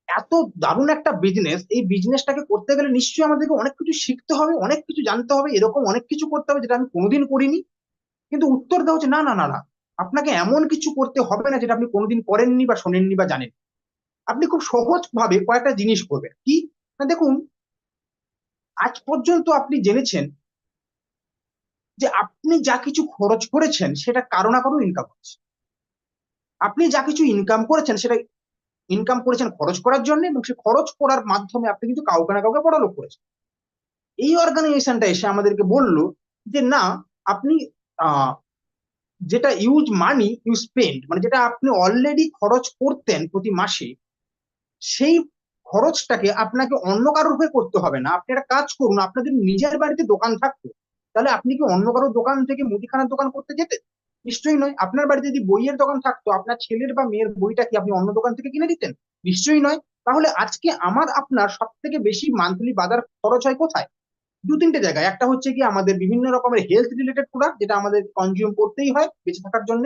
এত দারুণ একটা বিজনেস, এই বিজনেসটাকে করতে গেলে নিশ্চয়ই আমাদেরকে অনেক কিছু শিখতে হবে, অনেক কিছু জানতে হবে, এরকম অনেক কিছু করতে হবে যেটা আমি কোনোদিন করিনি। কিন্তু উত্তরটা হচ্ছে না, না, না, না, আপনাকে এমন কিছু করতে হবে না যেটা আপনি কোনোদিন করেননি বা শোনেননি বা জানেন। আপনি খুব সহজ ভাবে কয়েকটা জিনিস করবেন কি না, দেখুন, আজ পর্যন্ত আপনি জেনেছেন যে আপনি যা কিছু খরচ করেছেন সেটা কারো না কারো ইনকাম হচ্ছে। আপনি যা কিছু ইনকাম করেছেন সেটা ইনকাম করেছেন খরচ করার জন্য, এবং সে খরচ করার মাধ্যমে আপনি কিন্তু কাউকে না কাউকে বড়লোক করেছেন। এই অর্গানাইজেশনটা এসে আমাদেরকে বলল যে না, আপনি আহ যেটা ইউজ মানি ইউ স্পেন্ড, মানে যেটা আপনি অলরেডি খরচ করতেন প্রতি মাসে, সেই খরচটাকে আপনাকে অন্য কারোর উপরে করতে হবে না। আপনি একটা কাজ করুন, আপনার যদি নিজের বাড়িতে দোকান থাকতো, তাহলে আপনি কি অন্য কারোর দোকান থেকে মুদিখানার দোকান করতে যেতেন? নিশ্চয়ই নয়। আপনার বাড়িতে যদি বইয়ের দোকান থাকতো, আপনার ছেলের বা মেয়ের বইটা কি আপনি অন্য দোকান থেকে কিনে দিতেন? নিশ্চয়ই নয়। তাহলে আজকে আমার আপনার সব থেকে বেশি মান্থলি বাজার খরচ হয় কোথায়? দু তিনটে জায়গায়। একটা হচ্ছে কি আমাদের বিভিন্ন রকমের হেলথ রিলেটেড প্রোডাক্ট, যেটা আমাদের কনজিউম করতেই হয় বেঁচে থাকার জন্য,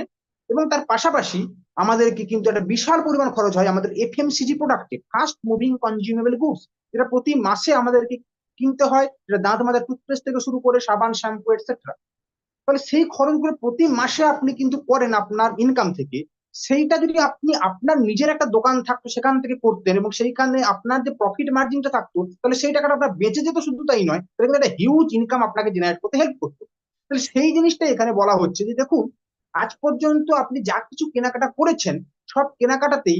এবং তার পাশাপাশি আমাদেরকে কিন্তু একটা বিশাল পরিমাণ খরচ হয় আমাদের এফএমসিজি প্রোডাক্টে, ফাস্ট মুভিং কনজিউমেবল গুডস, যেটা প্রতি মাসে আমাদেরকে কিনতে হয়, যেটা দাঁত মাজা টুথপেস্ট থেকে শুরু করে সাবান, শ্যাম্পু, এটসেট্রা। তাহলে সেই খরচগুলো প্রতি মাসে আপনি কিন্তু করেন আপনার ইনকাম থেকে। সেইটা যদি আপনি আপনার নিজের একটা দোকান থাকতো সেখান থেকে করতেন, এবং সেইখানে আপনার যে প্রফিট মার্জিনটা থাকতো, তাহলে সেই টাকাটা আপনার বেঁচে যেত, শুধু তাই নয়, তাহলে কিন্তু একটা হিউজ ইনকাম আপনাকে জেনারেট করতে হেল্প করতো। তাহলে সেই জিনিসটা এখানে বলা হচ্ছে যে দেখুন, আজ পর্যন্ত আপনি যা কিছু কেনাকাটা করেছেন, সব কেনাকাটাতেই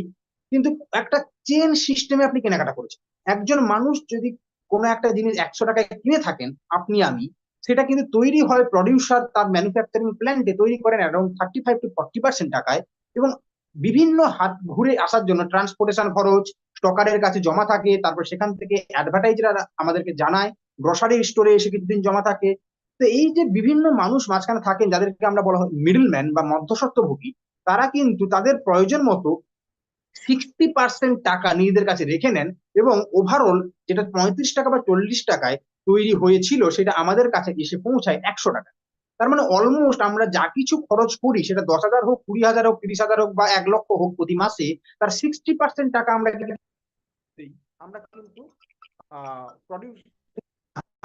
কিন্তু একটা চেন সিস্টেমে আপনি কেনাকাটা করেছেন। একজন মানুষ যদি কোনো একটা জিনিস 100 টাকায় কিনে থাকেন, আপনি আমি, সেটা কিন্তু তৈরি হয় প্রডিউসার তার ম্যানুফ্যাকচারিং প্ল্যান্টে তৈরি করেন অ্যারাউন্ড 35 to 40% টাকায়, এবং বিভিন্ন হাত ঘুরে আসার জন্য ট্রান্সপোর্টেশন খরচ, স্টকারের কাছে জমা থাকে, তারপর সেখান থেকে অ্যাডভার্টাইজাররা আমাদেরকে জানায়, গ্রসারি স্টোরে এসে কিছুদিন জমা থাকে। তো এই যে বিভিন্ন মানুষ মাঝখানে থাকেন, যাদেরকে আমরা বলা হয় মিডলম্যান বা মধ্যস্বত্বভোগী, তারা কিন্তু তাদের প্রয়োজন মতো 60% টাকা নিজেদের কাছে রেখে নেন, এবং ওভারঅল যেটা 35 টাকা বা 40 টাকায় তৈরি হয়েছিল সেটা আমাদের কাছে এসে পৌঁছায় 100 টাকা। তার মানে অলমোস্ট আমরা যা কিছু খরচ করি, সেটা 10,000 হোক, 20,000 হোক, 30,000 হোক বা 1 লক্ষ হোক প্রতি মাসে, তার 60% টাকা আমরা কিন্তু প্রডিউস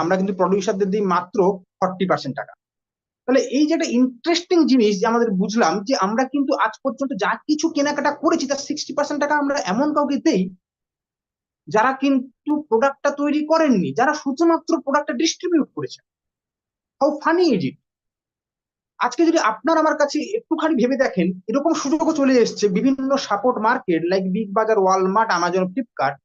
আমরা কিন্তু প্রডিউসারদের দিই মাত্র 40% টাকা। তাহলে এই যে একটা ইন্টারেস্টিং জিনিস যে আমাদের বুঝলাম যে আমরা কিন্তু আজ পর্যন্ত যা কিছু কেনাকাটা করেছি তার 60% টাকা আমরা এমন কাউকে দেই যারা কিন্তু প্রোডাক্টটা তৈরি করেননি, যারা শুধুমাত্র প্রোডাক্টটা ডিস্ট্রিবিউট করেছে। How funny is it? আজকে যদি আপনার আমার কাছে একটুখানি ভেবে দেখেন, এরকম সুযোগও চলে এসেছে বিভিন্ন সাপোর্ট মার্কেট লাইক বিগ বাজার, ওয়ালমার্ট, আমাজন, ফ্লিপকার্ট,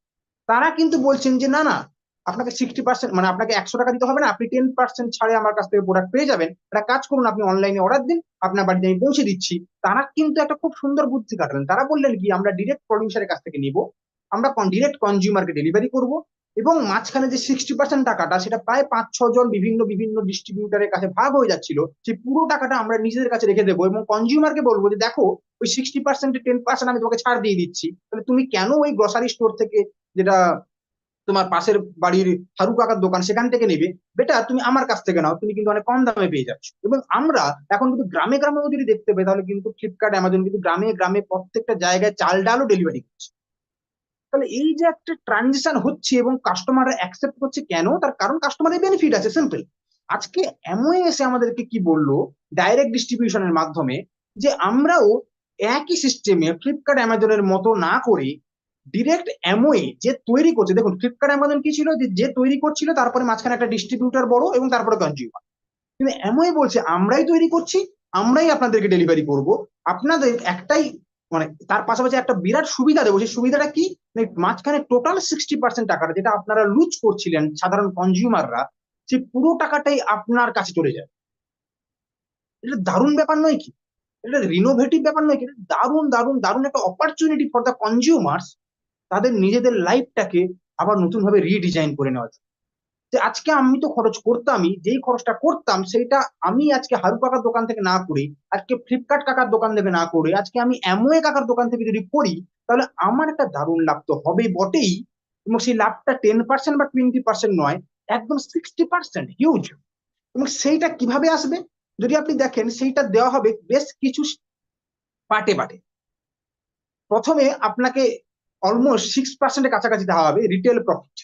তারা কিন্তু বলছেন যে না না, আপনাকে 60%, মানে আপনাকে 100 টাকা দিতে হবে না, আপনি 10% ছাড়ে আমার কাছ থেকে প্রোডাক্ট পেয়ে যাবেন। একটা কাজ করুন, আপনি অনলাইনে অর্ডার দিন, আপনার বাড়িতে আমি পৌঁছে দিচ্ছি। তারা কিন্তু একটা খুব সুন্দর বুদ্ধি কাটালেন। তারা বললেন কি, আমরা ডিরেক্ট প্রডিউসারের কাছ থেকে নিব, আমরা ডিরেক্ট কনজিউমারকে ডেলিভারি করব, এবং মাঝখানে যে 60% টাকাটা, সেটা প্রায় 5-6 জন বিভিন্ন বিভিন্ন ডিস্ট্রিবিউটারের কাছে ভাগ হয়ে যাচ্ছিল, সেই পুরো টাকাটা আমরা নিজেদের কাছে রেখে দেবো, এবং কনজিউমারকে বলবো যে দেখো, ওই 60%-এ 10% আমি তোমাকে ছাড় দিয়ে দিচ্ছি, তাহলে তুমি কেন ওই গ্রসারি স্টোর থেকে, যেটা তোমার পাশের বাড়ির হারু কাকার দোকান, সেখান থেকে নেবে, বেটার তুমি আমার কাছ থেকে নাও, তুমি কিন্তু অনেক কম দামে পেয়ে যাচ্ছ। এবং আমরা এখন কিন্তু গ্রামে গ্রামেও যদি দেখতে পাই, তাহলে কিন্তু ফ্লিপকার্ট, অ্যামাজন কিন্তু গ্রামে গ্রামে প্রত্যেকটা জায়গায় চাল ডালও ডেলিভারি করছে। তাহলে এই যে একটা ট্রানজিশন হচ্ছে এবং কাস্টমাররা অ্যাকসেপ্ট করছে, কেন? তার কারণ কাস্টমারের বেনিফিট আছে, সিম্পল। আজকে এমওএ এসে আমাদেরকে কি বললো, ডাইরেক্ট ডিস্ট্রিবিউশনের মাধ্যমে, যে আমরাও একই সিস্টেমে ফ্লিপকার্ট অ্যামাজনের মতো না করে ডিরেক্ট এমওএ যে তৈরি করছে, দেখুন ফ্লিপকার্ট অ্যামাজন কি ছিল, যে যে তৈরি করছিল, তারপরে মাঝখানে একটা ডিস্ট্রিবিউটর বড়, এবং তারপরে কনজিউমার। কিন্তু এমওএ বলছে আমরাই তৈরি করছি, আমরাই আপনাদেরকে ডেলিভারি করব, আপনাদের একটাই, মানে তার পাশাপাশি একটা বিরাট সুবিধা দেবো। সেই সুবিধাটা কি, মানে মাঝখানে টোটাল 60% টাকাটা যেটা আপনারা লুজ করছিলেন সাধারণ কনজিউমাররা, সেই পুরো টাকাটাই আপনার কাছে চলে যায়। এটা দারুণ ব্যাপার নয় কি? এটা রিনোভেটিভ ব্যাপার নয় কি? এটা দারুণ দারুণ দারুণ একটা অপরচুনিটি ফর দ্য কনজিউমার্স, তাদের নিজেদের লাইফটাকে আবার নতুন ভাবে রিডিজাইন করে নেওয়া যায়। যে আজকে আমি তো খরচ করতামই, যেই খরচটা করতাম সেইটা আমি আজকে হারু কাকার দোকান থেকে না করি, আজকে ফ্লিপকার্ট কাকার দোকান থেকে না করে, আজকে আমি অ্যামওয়ে কাকার দোকান থেকে যদি করি, তাহলে আমার একটা দারুণ লাভ তো হবেই বটেই। এবং সেই লাভটা 10% বা 20% নয়, একদম 60%, হিউজ। এবং সেইটা কিভাবে আসবে, যদি আপনি দেখেন, সেইটা দেওয়া হবে বেশ কিছু পার্টে পার্টে। প্রথমে আপনাকে অলমোস্ট 6%-এর কাছাকাছি দেওয়া হবে রিটেল প্রফিট।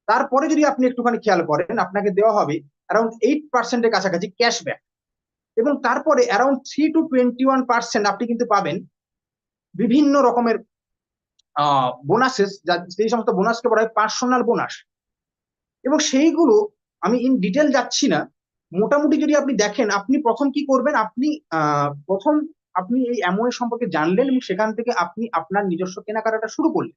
তারপরে যদি আপনি একটুখানি খেয়াল করেন, আপনাকে দেওয়া হবে অ্যারাউন্ড 8%-এর কাছাকাছি ক্যাশব্যাক। এবং তারপরে অ্যারাউন্ড 3 to 21% আপনি কিন্তু পাবেন বিভিন্ন রকমের বোনাসেস, সেই সমস্ত বোনাসকে বলা হয় পার্সোনাল বোনাস। এবং সেইগুলো আমি ইন ডিটেল যাচ্ছি না, মোটামুটি যদি আপনি দেখেন, আপনি প্রথম কি করবেন, আপনি প্রথম আপনি এই অ্যামওয়ে সম্পর্কে জানলেন, এবং সেখান থেকে আপনি আপনার নিজস্ব কেনাকাটাটা শুরু করলেন।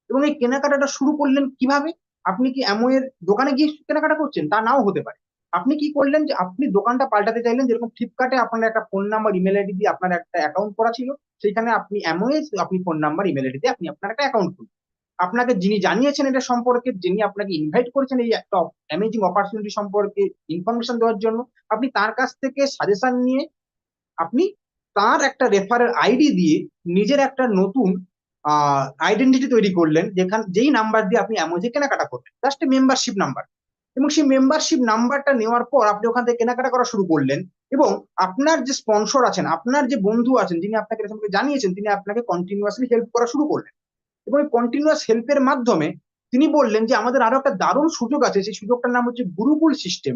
এবং এই কেনাকাটাটা শুরু করলেন কিভাবে? আপনি কি অ্যামওয়ের দোকানে গিয়ে কেনাকাটা করছেন? তা নাও হতে পারে। আপনি কি করলেন, যে আপনি দোকানটা পাল্টাতে চাইলেন, যেরকম ফ্লিপকার্টে আপনার একটা ফোন নাম্বার, ইমেল আইডি দিয়ে আপনার একটা অ্যাকাউন্ট করা ছিল, সেখানে আপনি অ্যামওয়ে আপনি ফোন নাম্বার, ইমেল আইডি দিয়ে আপনি আপনার একটা অ্যাকাউন্ট খুলুন। আপনাকে যিনি জানিয়েছেন এটা সম্পর্কে, যিনি আপনাকে ইনভাইট করেছেন এই একটা অ্যামেজিং অপরচুনিটি সম্পর্কে ইনফরমেশন দেওয়ার জন্য, আপনি তার কাছ থেকে সাজেশন নিয়ে, আপনি তার একটা রেফারেল আইডি দিয়ে নিজের একটা নতুন আইডেন্টিটি তৈরি করলেন, যেই নাম্বার দিয়ে আপনি অ্যামাজনে কেনাকাটা করবেন, জাস্ট মেম্বারশিপ নাম্বার। এবং সেই মেম্বারশিপ নাম্বারটা নেওয়ার পর আপনি ওখান থেকে কেনাকাটা করা শুরু করলেন। এবং আপনার যে স্পন্সর আছেন, আপনার যে বন্ধু আছেন, যিনি আপনাকে এর সম্পর্কে জানিয়েছেন, তিনি আপনাকে কন্টিনিউয়াসলি হেল্প করা শুরু করলেন। এবং এই কন্টিনিউয়াস হেল্পের মাধ্যমে তিনি বললেন যে আমাদের আরো একটা দারুণ সুযোগ আছে, সেই সুযোগটার নাম হচ্ছে গুরুকুল সিস্টেম।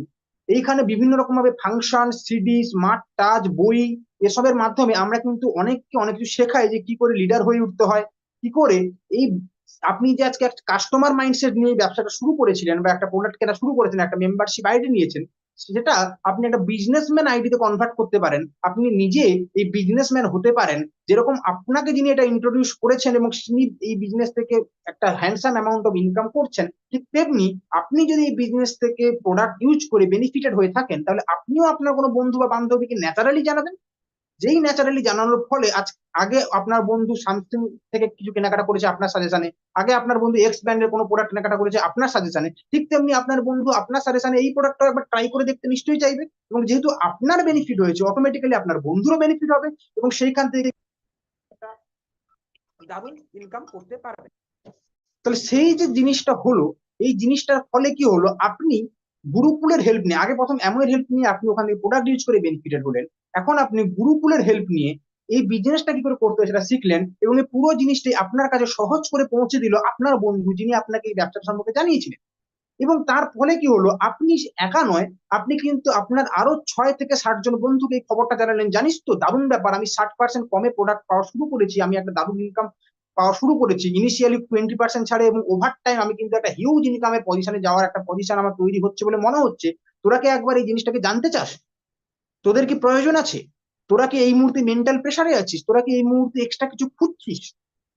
এইখানে বিভিন্ন রকম ভাবে ফাংশন, সিডি, স্মার্ট টাচ, বই, এসবের মাধ্যমে আমরা কিন্তু অনেককে অনেক কিছু শেখাই, যে কি করে লিডার হয়ে উঠতে হয়, কি করে এই, আপনি যে আজকে একটা কাস্টমার মাইন্ডসেট নিয়ে ব্যবসাটা শুরু করেছিলেন, বা একটা প্রোডাক্ট কেনা শুরু করেছেন, একটা মেম্বারশিপ আইডি নিয়েছেন, সেটা আপনি একটা বিজনেসম্যান আইডিতে কনভার্ট করতে পারেন। আপনি নিজে এই বিজনেসম্যান হতে পারেন, যেরকম আপনাকে যিনি এটা ইন্ট্রোডিউস করেছেন এবং তিনি এই বিজনেস থেকে একটা হ্যান্ডসাম অ্যামাউন্ট অফ ইনকাম করছেন, ঠিক তেমনি আপনি যদি এই বিজনেস থেকে প্রোডাক্ট ইউজ করে বেনিফিটেড হয়ে থাকেন, তাহলে আপনিও আপনার কোনো বন্ধু বা বান্ধবীকে ন্যাচারালি জানাবেন। যেই ন্যাচারালি জানানোর ফলে আগে আপনার বন্ধু স্যামসাং থেকে কিছু কেনাকাটা করেছে আপনার সাজেশনে, আগে আপনার বন্ধু এক্স ব্র্যান্ডের কোনো প্রোডাক্ট কেনাকাটা করেছে আপনার সাজেশনে, ঠিক তেমনি আপনার বন্ধু আপনার সাজেশনে এই প্রোডাক্টটা একবার ট্রাই করে দেখতে নিশ্চয়ই চাইবে। এবং যেহেতু আপনার বেনিফিট হয়েছে, অটোমেটিক্যালি আপনার বন্ধুরও বেনিফিট হবে, এবং সেইখান থেকে দারুণ ইনকাম করতে পারবে। তাহলে সেই যে জিনিসটা হলো, এই জিনিসটার ফলে কি হলো, আপনি গুরুকুলের হেল্প নিয়ে, আগে প্রথম অ্যামওয়ের হেল্প নিয়ে আপনি ওখান থেকে প্রোডাক্ট ইউজ করে বেনিফিটেড হলেন, এখন আপনি গুরুকুলের হেল্প নিয়ে এই বিজনেসটা কি করে করতে হয় সেটা শিখলেন, এবং এই পুরো জিনিসটাই আপনার কাছে সহজ করে পৌঁছে দিল আপনার বন্ধু, যিনি আপনাকে এই ব্যবসা সম্পর্কে জানিয়েছিলেন। এবং তার ফলে কি হলো, আপনি একা নয়, আপনি কিন্তু আপনার আরো 6 থেকে 60 জন বন্ধুকে এই খবরটা জানালেন, জানিস তো দারুণ ব্যাপার, আমি 60% কমে প্রোডাক্ট পাওয়া শুরু করেছি, আমি একটা দারুণ ইনকাম পাওয়া শুরু করেছি, ইনিশিয়ালি 20% ছাড়ে, এবং ওভার টাইম আমি কিন্তু একটা হিউজ ইনকামের পজিশনে যাওয়ার একটা পজিশন আমার তৈরি হচ্ছে বলে মনে হচ্ছে, তোরা কি একবার এই জিনিসটাকে জানতে চাস? তোদের কি প্রয়োজন আছে? তোরা কি এই মুহূর্তে মেন্টাল প্রেসারে আছিস? তোরা কি এই মুহূর্তে এক্সট্রা কিছু খুঁজছিস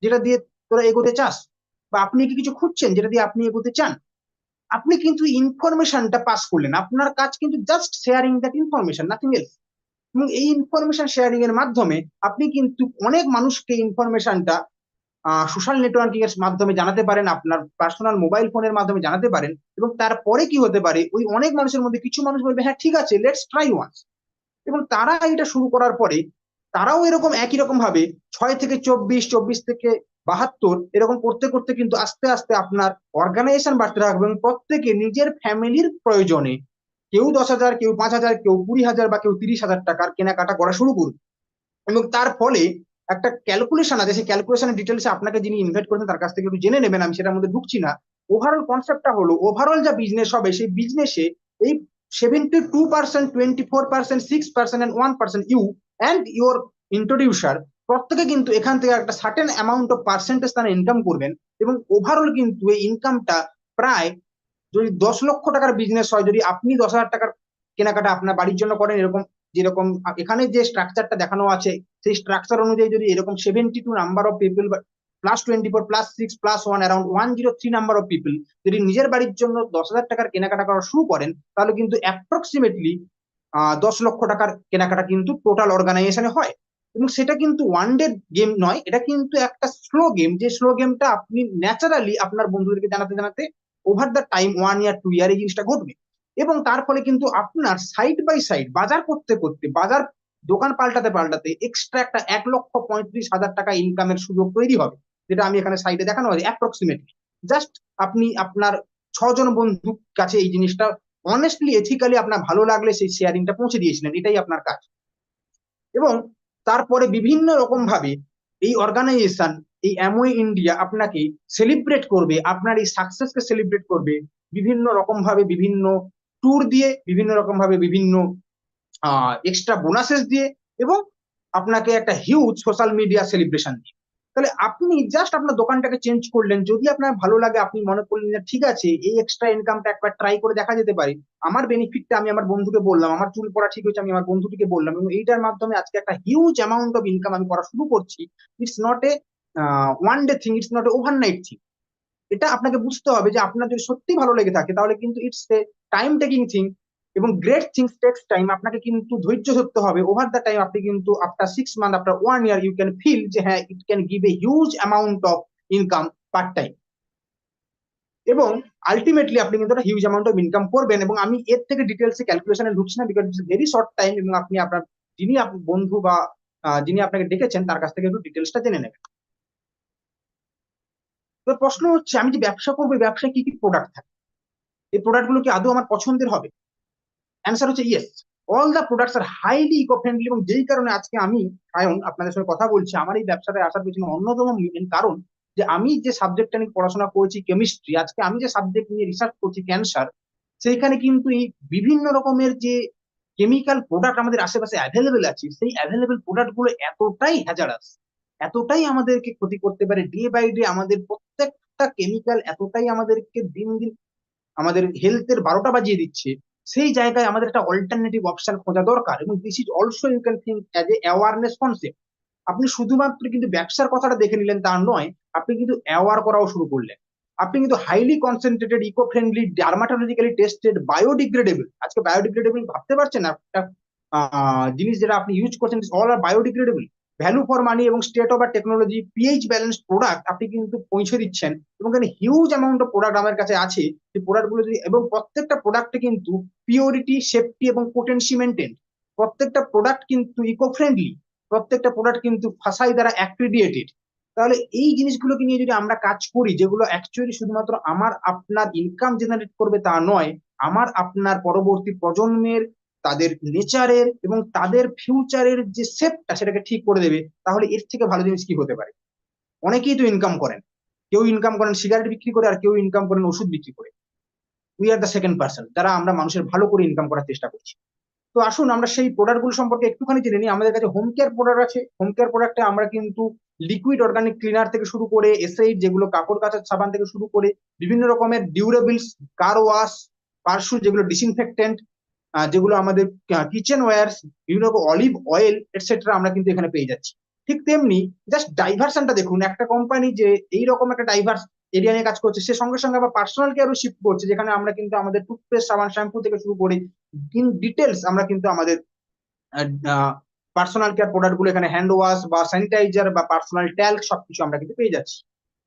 যেটা দিয়ে তোরা এগোতে চাস? বা আপনি কি কিছু খুঁজছেন যেটা দিয়ে আপনি এগোতে চান? আপনি কিন্তু ইনফরমেশনটা পাস করলেন, আপনার কাজ কিন্তু just sharing that information, nothing else. এবং এই ইনফরমেশন শেয়ারিং এর মাধ্যমে আপনি কিন্তু অনেক মানুষকে ইনফরমেশনটা সোশ্যাল নেটওয়ার্কিং এর মাধ্যমে জানাতে পারেন, আপনার পার্সোনাল মোবাইল ফোনের মাধ্যমে জানাতে পারেন। এবং তারপরে কি হতে পারে, ওই অনেক মানুষের মধ্যে কিছু মানুষ বলবে হ্যাঁ ঠিক আছে, লেটস ট্রাই ওয়ান্স। এবং তারা এটা শুরু করার পরে তারাও এরকম একই রকম ভাবে 6 থেকে 24, 24 থেকে 72 এরকম করতে করতে কিন্তু আস্তে আস্তে আপনার অর্গানাইজেশন বাড়তে থাকবে এবং প্রত্যেকে নিজের ফ্যামিলির প্রয়োজনে কেউ 10,000, কেউ 5,000, কেউ 20,000 বা কেউ 30,000 টাকার কেনাকাটা করা শুরু করবে। এবং তার ফলে একটা ক্যালকুলেশন আছে, সেই ক্যালকুলেশনের ডিটেলস আপনাকে যিনি ইনভাইট করেছেন তার কাছ থেকে একটু জেনে নেবেন, আমি সেটার মধ্যে ঢুকছি না। ওভারঅল কনসেপ্টটা হলো, ওভারঅল যা বিজনেস হবে সেই বিজনেসে এই 72%, 24%, 6% and 1% you and your introducer প্রত্যেকে কিন্তু এখান থেকে একটা সার্টেন অ্যামাউন্ট অফ পার্সেন্টেজ তারা ইনকাম করবেন। এবং ওভারঅল কিন্তু এই ইনকামটা প্রায়, যদি 10 লক্ষ টাকার বিজনেস হয়, যদি আপনি 10,000 টাকার কেনাকাটা আপনার বাড়ির জন্য করেন, এরকম যেরকম এখানে যে স্ট্রাকচারটা দেখানো আছে সেই স্ট্রাকচার অনুযায়ী যদি এরকম 72 number of people +24 +6 +1 around 103 number of people যদি নিজের বাড়ির জন্য 10,000 টাকার কেনাকাটা করা শুরু করেন, তাহলে কিন্তু অ্যাপ্রক্সিমেটলি 10 লক্ষ টাকার কেনাকাটা কিন্তু টোটাল অর্গানাইজেশনে হয়। এবং সেটা কিন্তু ওয়ান ডে গেম নয়, এটা কিন্তু একটা স্লো গেম, যে স্লো গেমটা আপনি ন্যাচারালি আপনার বন্ধুদেরকে জানাতে জানাতে ওভার দ্য টাইম 1 ইয়ার 2 ইয়ার এই জিনিসটা ঘটবে। এবং তার ফলে কিন্তু আপনার সাইড বাই সাইড বাজার করতে করতে, বাজার দোকান পাল্টাতে পাল্টাতে এক্সট্রা একটা 1,35,000 টাকা ইনকামের সুযোগ তৈরি হবে, যেটা আমি এখানে সাইডে দেখানো হয় অ্যাপ্রক্সিমেটলি। জাস্ট আপনি আপনার 6 জন বন্ধুর কাছে এই জিনিসটা অনেস্টলি এথিক্যালি আপনার ভালো লাগলে সেই শেয়ারিংটা পৌঁছে দিয়েছিলেন, এটাই আপনার কাজ। এবং তারপরে বিভিন্ন রকম ভাবে এই অর্গানাইজেশন, এই অ্যামওয়ে ইন্ডিয়া আপনাকে সেলিব্রেট করবে, আপনার এই সাকসেসকে সেলিব্রেট করবে বিভিন্ন রকম ভাবে, বিভিন্ন ট্যুর দিয়ে, বিভিন্ন রকম ভাবে, বিভিন্ন এক্সট্রা বোনাসেস দিয়ে, এবং আপনাকে একটা হিউজ সোশ্যাল মিডিয়া সেলিব্রেশন দিয়ে। তাহলে আপনি জাস্ট আপনার দোকানটাকে চেঞ্জ করলেন, যদি আপনার ভালো লাগে, আপনি মনে করলেন যে ঠিক আছে এই এক্সট্রা ইনকামটা একবার ট্রাই করে দেখা যেতে পারে, আমার বেনিফিটটা আমি আমার বন্ধুকে বললাম, আমার চুল পড়া ঠিক হয়েছে আমি আমার বন্ধুটিকে বললাম, এবং এইটার মাধ্যমে আজকে একটা হিউজ অ্যামাউন্ট অফ ইনকাম আমি করা শুরু করছি। It's not a one day thing, it's not a overnight thing. এটা আপনাকে বুঝতে হবে যে আপনার যদি সত্যি ভালো লেগে থাকে তাহলে কিন্তু it's a time taking thing. এবং গ্রেট থিংস টেক্স টাইম, আপনাকে কিন্তু ধৈর্য ধরতে হবে। ওভার দ্য টাইম আপনি কিন্তু after 6 month, after 1 year you can feel যে হ্যাঁ it can give a huge amount of income per time. এবং আলটিমেটলি আপনি কিন্তু একটা হিউজ অ্যামাউন্ট অফ ইনকাম করবেন। এবং আমি এর থেকে ডিটেলসে ক্যালকুলেশনে ঢুকছি না, because it's very short time. এবং আপনি আপনার যিনি বন্ধু বা যিনি আপনাকে ডেকেছেন তার কাছ থেকে একটু ডিটেলসটা জেনে নেবেন। তো প্রশ্ন হচ্ছে, আমি যে ব্যবসা করবো, ব্যবসায় কি কি প্রোডাক্ট থাকে, এই প্রোডাক্ট গুলো কি আদৌ আমার পছন্দের হবে? অ্যান্সার হচ্ছে yes, all the products are highly eco friendly. এবং যেই কারণে আজকে আমি সায়ন আপনাদের সঙ্গে কথা বলছি, আমার এই ব্যবসাটায় আসার পেছনে অন্যতম মেন কারণ যে আমি যে সাবজেক্টটা নিয়ে পড়াশোনা করেছি কেমিস্ট্রি, আজকে আমি যে সাবজেক্ট নিয়ে রিসার্চ করছি ক্যান্সার, সেইখানে কিন্তু এই বিভিন্ন রকমের যে কেমিক্যাল প্রোডাক্ট আমাদের আশেপাশে অ্যাভেলেবেল আছে, সেই অ্যাভেলেবেল প্রোডাক্ট গুলো এতটাই হ্যাজারাস, এতটাই আমাদেরকে ক্ষতি করতে পারে ডে বাই ডে। আমাদের প্রত্যেকটা কেমিক্যাল এতটাই আমাদেরকে দিন দিন আমাদের হেলথের 12টা বাজিয়ে দিচ্ছে, সেই জায়গায় আমাদের একটা অল্টারনেটিভ অপশন খোঁজা দরকার। এবং this is also you can think as a awareness concept. আপনি শুধুমাত্র কিন্তু ব্যবসার কথাটা দেখে নিলেন তা নয়, আপনি কিন্তু অ্যাওয়ার করাও শুরু করলেন। আপনি কিন্তু highly concentrated, eco friendly, dermatologically tested, biodegradable. আজকে বায়োডিগ্রেডেবল ভাবতে পারছেন না, একটা জিনিস যেটা আপনি ইউজ করছেন all are biodegradable. Value for money এবং state of technology, pH balance product আপনি কিন্তু পৌঁছে দিচ্ছেন। এবং এখানে হিউজ অ্যামাউন্ট অফ প্রোডাক্ট আমার কাছে আছে, যে প্রোডাক্ট গুলো যদি, এবং প্রত্যেকটা প্রোডাক্টে কিন্তু পিওরিটি, সেফটি এবং পোটেন্সি মেনটেন। প্রত্যেকটা প্রোডাক্ট কিন্তু ইকো ফ্রেন্ডলি, প্রত্যেকটা প্রোডাক্ট কিন্তু ফাসাই দ্বারা অ্যাক্রিডিয়েটেড। তাহলে এই জিনিসগুলোকে নিয়ে যদি আমরা কাজ করি, যেগুলো অ্যাকচুয়ালি শুধুমাত্র আমার আপনার ইনকাম জেনারেট করবে তা নয়, আমার আপনার পরবর্তী প্রজন্মের, তাদের নেচারের এবং তাদের ফিউচারের যে সেটটা সেটাকে ঠিক করে দেবে, তাহলে এর থেকে ভালো জিনিস কি হতে পারে? অনেকেই তো ইনকাম করেন, কেউ ইনকাম করেন সিগারেট বিক্রি করে, আর কেউ ইনকাম করেন ওষুধ বিক্রি করে। We are the second person যারা আমরা মানুষের ভালো করে ইনকাম করার চেষ্টা করছি। তো আসুন আমরা সেই প্রোডাক্ট গুলো সম্পর্কে একটুখানি জেনে নিই। আমাদের কাছে হোম কেয়ার প্রোডাক্ট আছে। হোম কেয়ার প্রোডাক্টে আমরা কিন্তু লিকুইড অর্গানিক ক্লিনার থেকে শুরু করে এসআইড, যেগুলো কাপড় কাচার সাবান থেকে শুরু করে বিভিন্ন রকমের ডিউরেবলস, কার ওয়াশ, পারফিউম যেগুলো ডিসইনফেক্টেন্ট, যেগুলো আমাদের কিচেন ওয়্যারস, বিভিন্ন রকম অলিভ অয়েল এটসেট্রা আমরা কিন্তু এখানে পেয়ে যাচ্ছি। ঠিক তেমনি জাস্ট ডাইভার্সনটা দেখুন, একটা কোম্পানি যে এইরকম একটা ডাইভার্স এরিয়া নিয়ে কাজ করছে, সে সঙ্গে সঙ্গে আবার পার্সোনাল কেয়ারও শিফট করছে, যেখানে আমরা কিন্তু আমাদের টুথপেস্ট, সাবান, শ্যাম্পু থেকে শুরু করে ইন ডিটেলস আমরা কিন্তু আমাদের পার্সোনাল কেয়ার প্রোডাক্ট গুলো এখানে হ্যান্ড ওয়াশ বা স্যানিটাইজার বা পার্সোনাল ট্যাল্ক সবকিছু আমরা কিন্তু পেয়ে যাচ্ছি।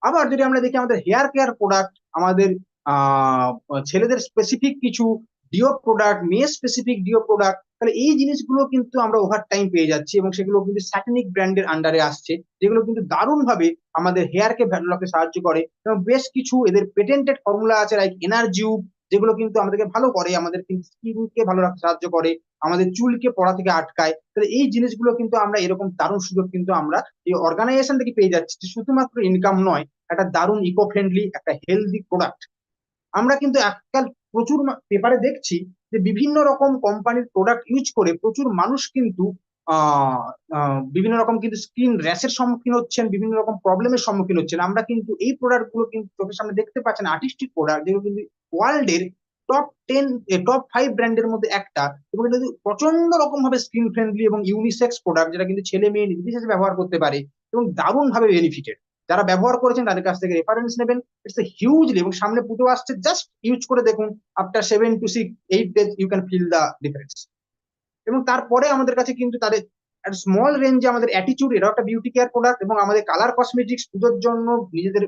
আবার যদি আমরা দেখি আমাদের হেয়ার কেয়ার প্রোডাক্ট, আমাদের আহ ছেলেদের স্পেসিফিক কিছু ডিও প্রোডাক্ট, মেয়ে স্পেসিফিক ডিও প্রোডাক্ট, তাহলে এই জিনিসগুলো কিন্তু আমরা ওভার টাইম পেয়ে যাচ্ছি এবং সেগুলো কিন্তু স্যাটনিক ব্র্যান্ডের আন্ডারে আসছে, যেগুলো কিন্তু দারুণ ভাবে আমাদের হেয়ারকে ভ্যালু রাখতে সাহায্য করে। এবং বেশ কিছু এদের পেটেন্টেড ফর্মুলা আছে লাইক এনার্জিউব, যেগুলো কিন্তু আমাদেরকে ভালো করে, আমাদের কিন্তু স্কিনকে ভালো রাখতে সাহায্য করে, আমাদের চুলকে পড়া থেকে আটকায়। তাহলে এই জিনিসগুলো কিন্তু আমরা এরকম দারুণ সুযোগ কিন্তু আমরা এই অর্গানাইজেশন থেকে পেয়ে যাচ্ছি, যে শুধুমাত্র ইনকাম নয়, একটা দারুণ ইকো ফ্রেন্ডলি একটা হেলদি প্রোডাক্ট। আমরা কিন্তু আজকাল প্রচুর পেপারে দেখছি যে বিভিন্ন রকম কোম্পানির প্রোডাক্ট ইউজ করে প্রচুর মানুষ কিন্তু বিভিন্ন রকম কিন্তু স্কিন র্যাশের সম্মুখীন হচ্ছেন, বিভিন্ন রকম প্রবলেমের সম্মুখীন হচ্ছেন। আমরা কিন্তু এই প্রোডাক্ট গুলো কিন্তু চোখের সামনে দেখতে পাচ্ছেন, আর্টিস্টিক প্রোডাক্ট, যেগুলো কিন্তু ওয়ার্ল্ড এর টপ 10 টপ 5 ব্র্যান্ডের মধ্যে একটা, এবং এটা কিন্তু প্রচন্ড রকম ভাবে স্কিন ফ্রেন্ডলি এবং ইউনিসেক্স প্রোডাক্ট, যেটা কিন্তু ছেলে মেয়ে নির্বিশেষে ব্যবহার করতে পারে এবং দারুণ ভাবে বেনিফিটেড। যারা ব্যবহার করেছেন তাদের কাছ থেকে রেফারেন্স নেবেন। ইটস এ হিউজলি, এবং সামনে পুজো আসছে, জাস্ট ইউজ করে দেখুন, after 7 to 8 days you can feel the difference. এবং তারপরে আমাদের কাছে কিন্তু তাদের স্মল রেঞ্জে আমাদের অ্যাটিটিউড, এটাও একটা বিউটি কেয়ার প্রোডাক্ট, এবং আমাদের কালার কসমেটিক্স পুজোর জন্য নিজেদের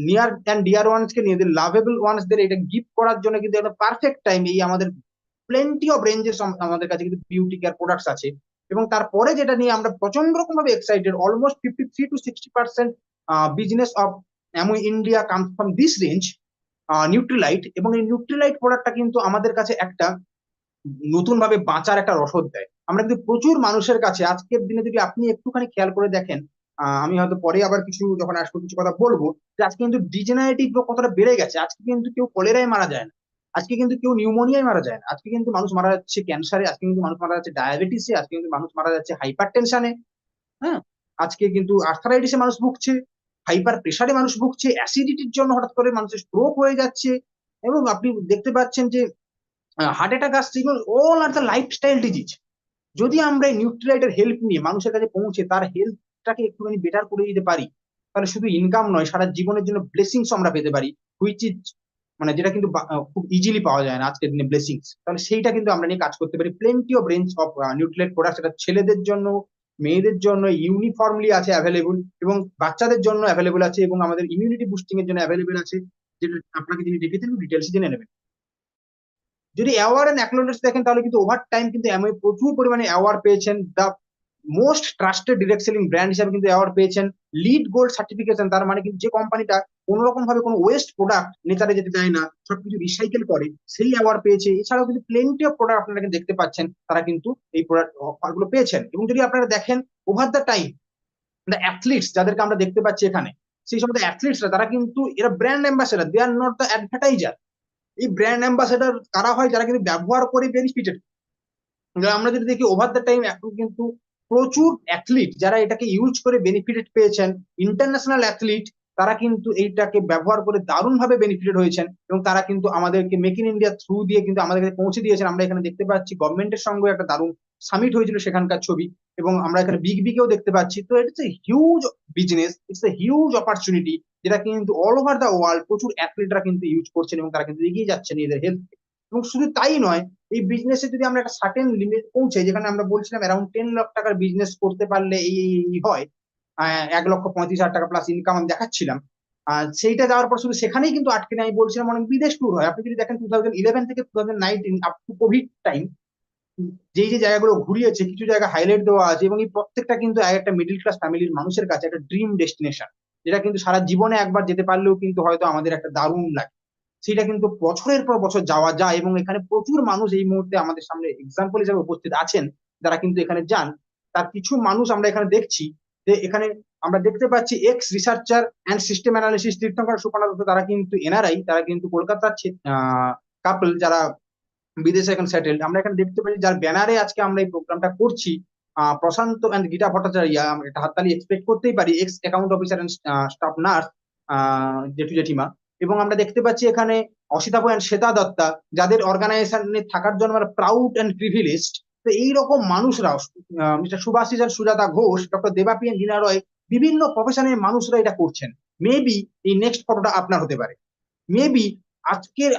নিয়ার অ্যান্ড ডিয়ার ওয়ান্স কে, নিজেদের লাভেবল ওয়ান্স দের এটা গিফট করার জন্য কিন্তু একটা পারফেক্ট টাইম। এই আমাদের প্লেন্টি অফ রেঞ্জেস আমাদের কাছে কিন্তু বিউটি কেয়ার প্রোডাক্টস আছে। এবং তারপরে যেটা নিয়ে আমরা প্রচন্ড রকম ভাবে excited, almost 53 to 60% business of অ্যামো India comes from this range, Nutrilite. এবং এই নিউট্রিলাইট প্রোডাক্টটা কিন্তু আমাদের কাছে একটা নতুন ভাবে বাঁচার একটা রসদ দেয়। আমরা কিন্তু প্রচুর মানুষের কাছে আজকের দিনে যদি আপনি একটুখানি খেয়াল করে দেখেন, আমি হয়তো পরে আবার কিছু যখন আসবো কিছু কথা বলবো, যে আজকে কিন্তু ডিজেনারেটিভ রোগ কতটা বেড়ে গেছে। আজকে কিন্তু কেউ কলেরায় মারা যায় না, আজকে কিন্তু কেউ নিউমোনিয়ায় মারা যায় না, আজকে কিন্তু মানুষ মারা যাচ্ছে ক্যান্সারে, আজকে কিন্তু মানুষ মারা যাচ্ছে ডায়াবেটিসে, আজকে কিন্তু মানুষ মারা যাচ্ছে হাইপার টেনশনে। হ্যাঁ, আজকে কিন্তু আর্থারাইটিসে মানুষ ভুগছে, হাইপার প্রেসারে মানুষ ভুগছে, অ্যাসিডিটির জন্য হঠাৎ করে মানুষের স্ট্রোক হয়ে যাচ্ছে। এবং আপনি দেখতে পাচ্ছেন যে হার্ট অ্যাটাক আসছে। এগুলো all are the lifestyle disease. যদি আমরা এই নিউট্রিলাইটের হেল্প নিয়ে মানুষের কাছে পৌঁছে তার হেলথটাকে একটুখানি বেটার করে দিতে পারি, তাহলে শুধু ইনকাম নয়, সারা জীবনের জন্য ব্লেসিংস আমরা পেতে পারি, হুইচ ইজ মানে যেটা কিন্তু খুব ইজিলি পাওয়া যায় না আজকের দিনে ব্লেসিংস। তাহলে সেইটা কিন্তু আমরা নিয়ে কাজ করতে পারি। Plenty of range of Nutrilite product, এটা ছেলেদের জন্য, মেয়েদের জন্য ইউনিফর্মলি আছে অ্যাভেলেবল, এবং বাচ্চাদের জন্য অ্যাভেলেবল আছে, এবং আমাদের ইমিউনিটি বুস্টিং এর জন্য অ্যাভেলেবল আছে, যেটা আপনাকে যিনি দেখেছেন ডিটেলস জেনে নেবেন। যদি অ্যাওয়ার্ড এন্ড অ্যাকনোলেজ দেখেন, তাহলে কিন্তু ওভার টাইম কিন্তু অ্যামওয়ে প্রচুর পরিমাণে অ্যাওয়ার্ড পেয়েছেন। The most trusted direct selling brand হিসাবে কিন্তু অ্যাওয়ার্ড পেয়েছেন। লিড গোল্ড সার্টিফিকেশন, তার মানে কিন্তু যে কোম্পানিটা কোন রকম ভাবে কোনো ওয়েস্ট প্রোডাক্ট নেচারে যেতে দেয় না, সবকিছু রিসাইকেল করে, সেই অ্যাওয়ার্ড পেয়েছে। এছাড়াও কিন্তু প্লেন্টি অফ প্রোডাক্ট আপনারা কিন্তু দেখতে পাচ্ছেন, তারা কিন্তু এই প্রোডাক্ট অফারগুলো পেয়েছেন। এবং যদি আপনারা দেখেন over the time, the athletes যাদেরকে আমরা দেখতে পাচ্ছি এখানে, সেই সমস্ত অ্যাথলিটসরা, তারা কিন্তু এরা brand ambassador, they are not the advertiser. এই ব্র্যান্ড অ্যাম্বাসেডার কারা হয়? যারা কিন্তু ব্যবহার করে বেনিফিটেড। আমরা যদি দেখি ওভার দ্য টাইম, এখন কিন্তু প্রচুর অ্যাথলিট যারা এটাকে ইউজ করে বেনিফিটেড পেয়েছেন, ইন্টারন্যাশনাল অ্যাথলিট, তারা কিন্তু এইটাকে ব্যবহার করে দারুণ ভাবে বেনিফিটেড হয়েছেন, এবং তারা কিন্তু আমাদেরকে মেক ইন ইন্ডিয়া থ্রু দিয়ে কিন্তু আমাদের কাছে পৌঁছে দিয়েছেন। আমরা এখানে দেখতে পাচ্ছি গভর্নমেন্টের সঙ্গে একটা দারুণ সামিট হয়েছিল, সেখানকার ছবি, এবং আমরা এখানে বিগ বিকেও দেখতে পাচ্ছি। তো it's a huge business, it's a huge opportunity, যেটা কিন্তু অল ওভার দ্য ওয়ার্ল্ড প্রচুর অ্যাথলিটরা কিন্তু ইউজ করছেন, এবং তারা কিন্তু এগিয়ে যাচ্ছেন নিজেদের হেলথ। এবং শুধু তাই নয়, এই বিজনেসে যদি আমরা একটা সার্টেন লিমিট পৌঁছাই, যেখানে আমরা বলছিলাম অ্যারাউন্ড 10 লাখ টাকার বিজনেস করতে পারলে এই হয়, 1,35,000 টাকা প্লাস ইনকাম আমি দেখাচ্ছিলাম। সেইটা যাওয়ার পর শুধু সেখানেই কিন্তু আটকে নেই, আমি বলছিলাম অনেক বিদেশ ট্যুর হয়। আপনি যদি দেখেন 2011 থেকে 2019 আপ টু কোভিড টাইম, যেই যে জায়গাগুলো ঘুরিয়েছে, কিছু জায়গা হাইলাইট দেওয়া আছে, এবং এই প্রত্যেকটা কিন্তু একটা মিডল ক্লাস ফ্যামিলির মানুষের কাছে একটা ড্রিম ডেস্টিনেশন, যেটা কিন্তু সারা জীবনে একবার যেতে পারলেও কিন্তু হয়তো আমাদের একটা দারুণ লাগে। সেটা কিন্তু বছরের পর বছর যাওয়া যায়, এবং এখানে প্রচুর মানুষ এই মুহূর্তে আমাদের সামনে এক্সাম্পল হিসেবে উপস্থিত আছেন, যারা কিন্তু এখানে যান। তার কিছু মানুষ আমরা এখানে দেখছি, যে এখানে আমরা দেখতে পাচ্ছি ex researcher and system analysis Tirthankar Suparna Dutta, তারা কিন্তু এনআরআই, তারা কিন্তু কলকাতার কাপল, যারা বিদেশে এখন সেটেলড। আমরা এখানে দেখতে পাচ্ছি যার ব্যানারে আজকে আমরা এই প্রোগ্রামটা করছি, প্রশান্ত অ্যান্ড গীতা ভট্টাচার্য, আমরা একটা হাততালি এক্সপেক্ট করতেই পারি, x account officer and staff nurse, জেঠু জেঠিমা। এবং আমরা দেখতে পাচ্ছি এখানে অসিতাভ অ্যান্ড শ্বেতা দত্তা, যাদের অর্গানাইজেশনে থাকার জন্য আমরা প্রাউড অ্যান্ড প্রিভিলেজড। তো এইরকম মানুষরাও, মিস্টার সুভাষিস আর সুজাতা ঘোষ, ডক্টর দেবাপি এন্ড লীনা রয়, বিভিন্ন প্রফেশনের মানুষরা এটা করছেন। মেবি এই নেক্সট ফটোটা আপনার হতে পারে। মেবি আজকের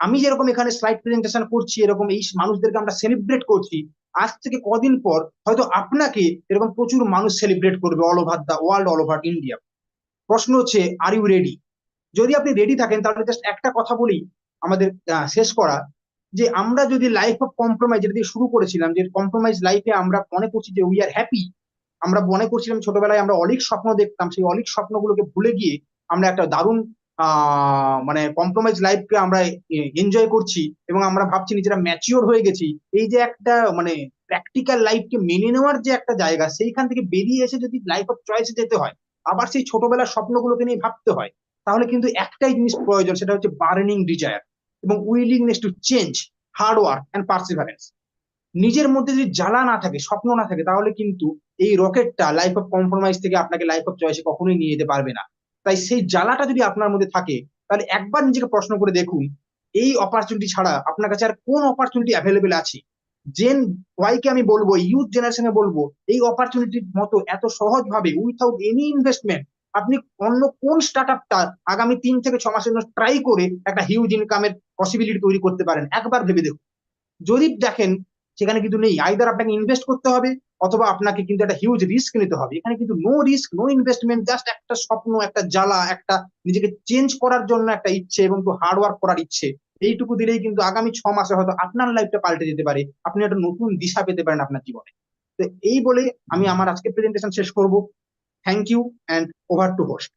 আমি যেরকম এখানে স্লাইড প্রেজেন্টেশন করছি, এরকম এই মানুষদেরকে আমরা সেলিব্রেট করছি, আজ থেকে কদিন পর হয়তো আপনাকে এরকম প্রচুর মানুষ সেলিব্রেট করবে all over the world, all over India. প্রশ্ন হচ্ছে, আর ইউ রেডি? যদি আপনি রেডি থাকেন তাহলে জাস্ট একটা কথা বলি আমাদের শেষ করা, যে আমরা যদি লাইফ অফ কম্প্রোমাইজ, যেটা দিয়ে শুরু করেছিলাম, যে কম্প্রোমাইজ লাইফে আমরা মনে করছি যে উই আর হ্যাপি। আমরা মনে করছিলাম ছোটবেলায় আমরা অলিক স্বপ্ন দেখতাম, সেই অলিক স্বপ্নগুলোকে ভুলে গিয়ে আমরা একটা দারুণ মানে কম্প্রোমাইজ লাইফকে আমরা এনজয় করছি, এবং আমরা ভাবছি নিজেরা ম্যাচিওর হয়ে গেছি। এই যে একটা মানে প্র্যাকটিক্যাল লাইফকে মেনে নেওয়ার যে একটা জায়গা, সেইখান থেকে বেরিয়ে এসে যদি লাইফ অফ চয়েসে যেতে হয়, আবার সেই ছোটবেলার স্বপ্নগুলোকে নিয়ে ভাবতে হয়, তাহলে কিন্তু একটাই জিনিস প্রয়োজন, সেটা হচ্ছে বার্নিং ডিজায়ার এবং willingness to change, hard work and perseverance. নিজের মধ্যে যদি জ্বালা না থাকে, স্বপ্ন না থাকে, তাহলে কিন্তু এই রকেটটা লাইফ অফ কম্প্রোমাইজ থেকে আপনাকে লাইফ অফ চয়েসে কখনোই নিয়ে যেতে পারবে না। তাই সেই জ্বালাটা যদি আপনার মধ্যে থাকে, তাহলে একবার নিজেকে প্রশ্ন করে দেখুন, এই অপরচুনিটি ছাড়া আপনার কাছে আর কোন অপরচুনিটি অ্যাভেলেবেল আছে। জেন ওয়াইকে আমি বলবো, ইউথ জেনারেশনে বলবো, এই অপরচুনিটির মতো এত সহজ ভাবে উইথাউট এনি ইনভেস্টমেন্ট আপনি অন্য কোন স্টার্ট আপটা আগামী 3 থেকে 6 মাসের জন্য ট্রাই করে একটা হিউজ ইনকামের পসিবিলিটি তৈরি করতে পারেন, একবার ভেবে দেখুন। যদি দেখেন সেখানে কিন্তু নেই, আইদার আপনাকে ইনভেস্ট করতে হবে, অথবা আপনাকে কিন্তু একটা হিউজ রিস্ক নিতে হবে। এখানে কিন্তু no risk, no investment, just একটা স্বপ্ন, একটা জ্বালা, একটা নিজেকে চেঞ্জ করার জন্য একটা ইচ্ছে এবং একটু হার্ড ওয়ার্ক করার ইচ্ছে। এইটুকু দিলেই কিন্তু আগামী 6 মাসে হয়তো আপনার লাইফটা পাল্টে যেতে পারে, আপনি একটা নতুন দিশা পেতে পারেন আপনার জীবনে। তো এই বলে আমি আমার আজকের প্রেজেন্টেশন শেষ করব। Thank you and over to host.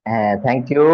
হ্যাঁ, থ্যাংক ইউ।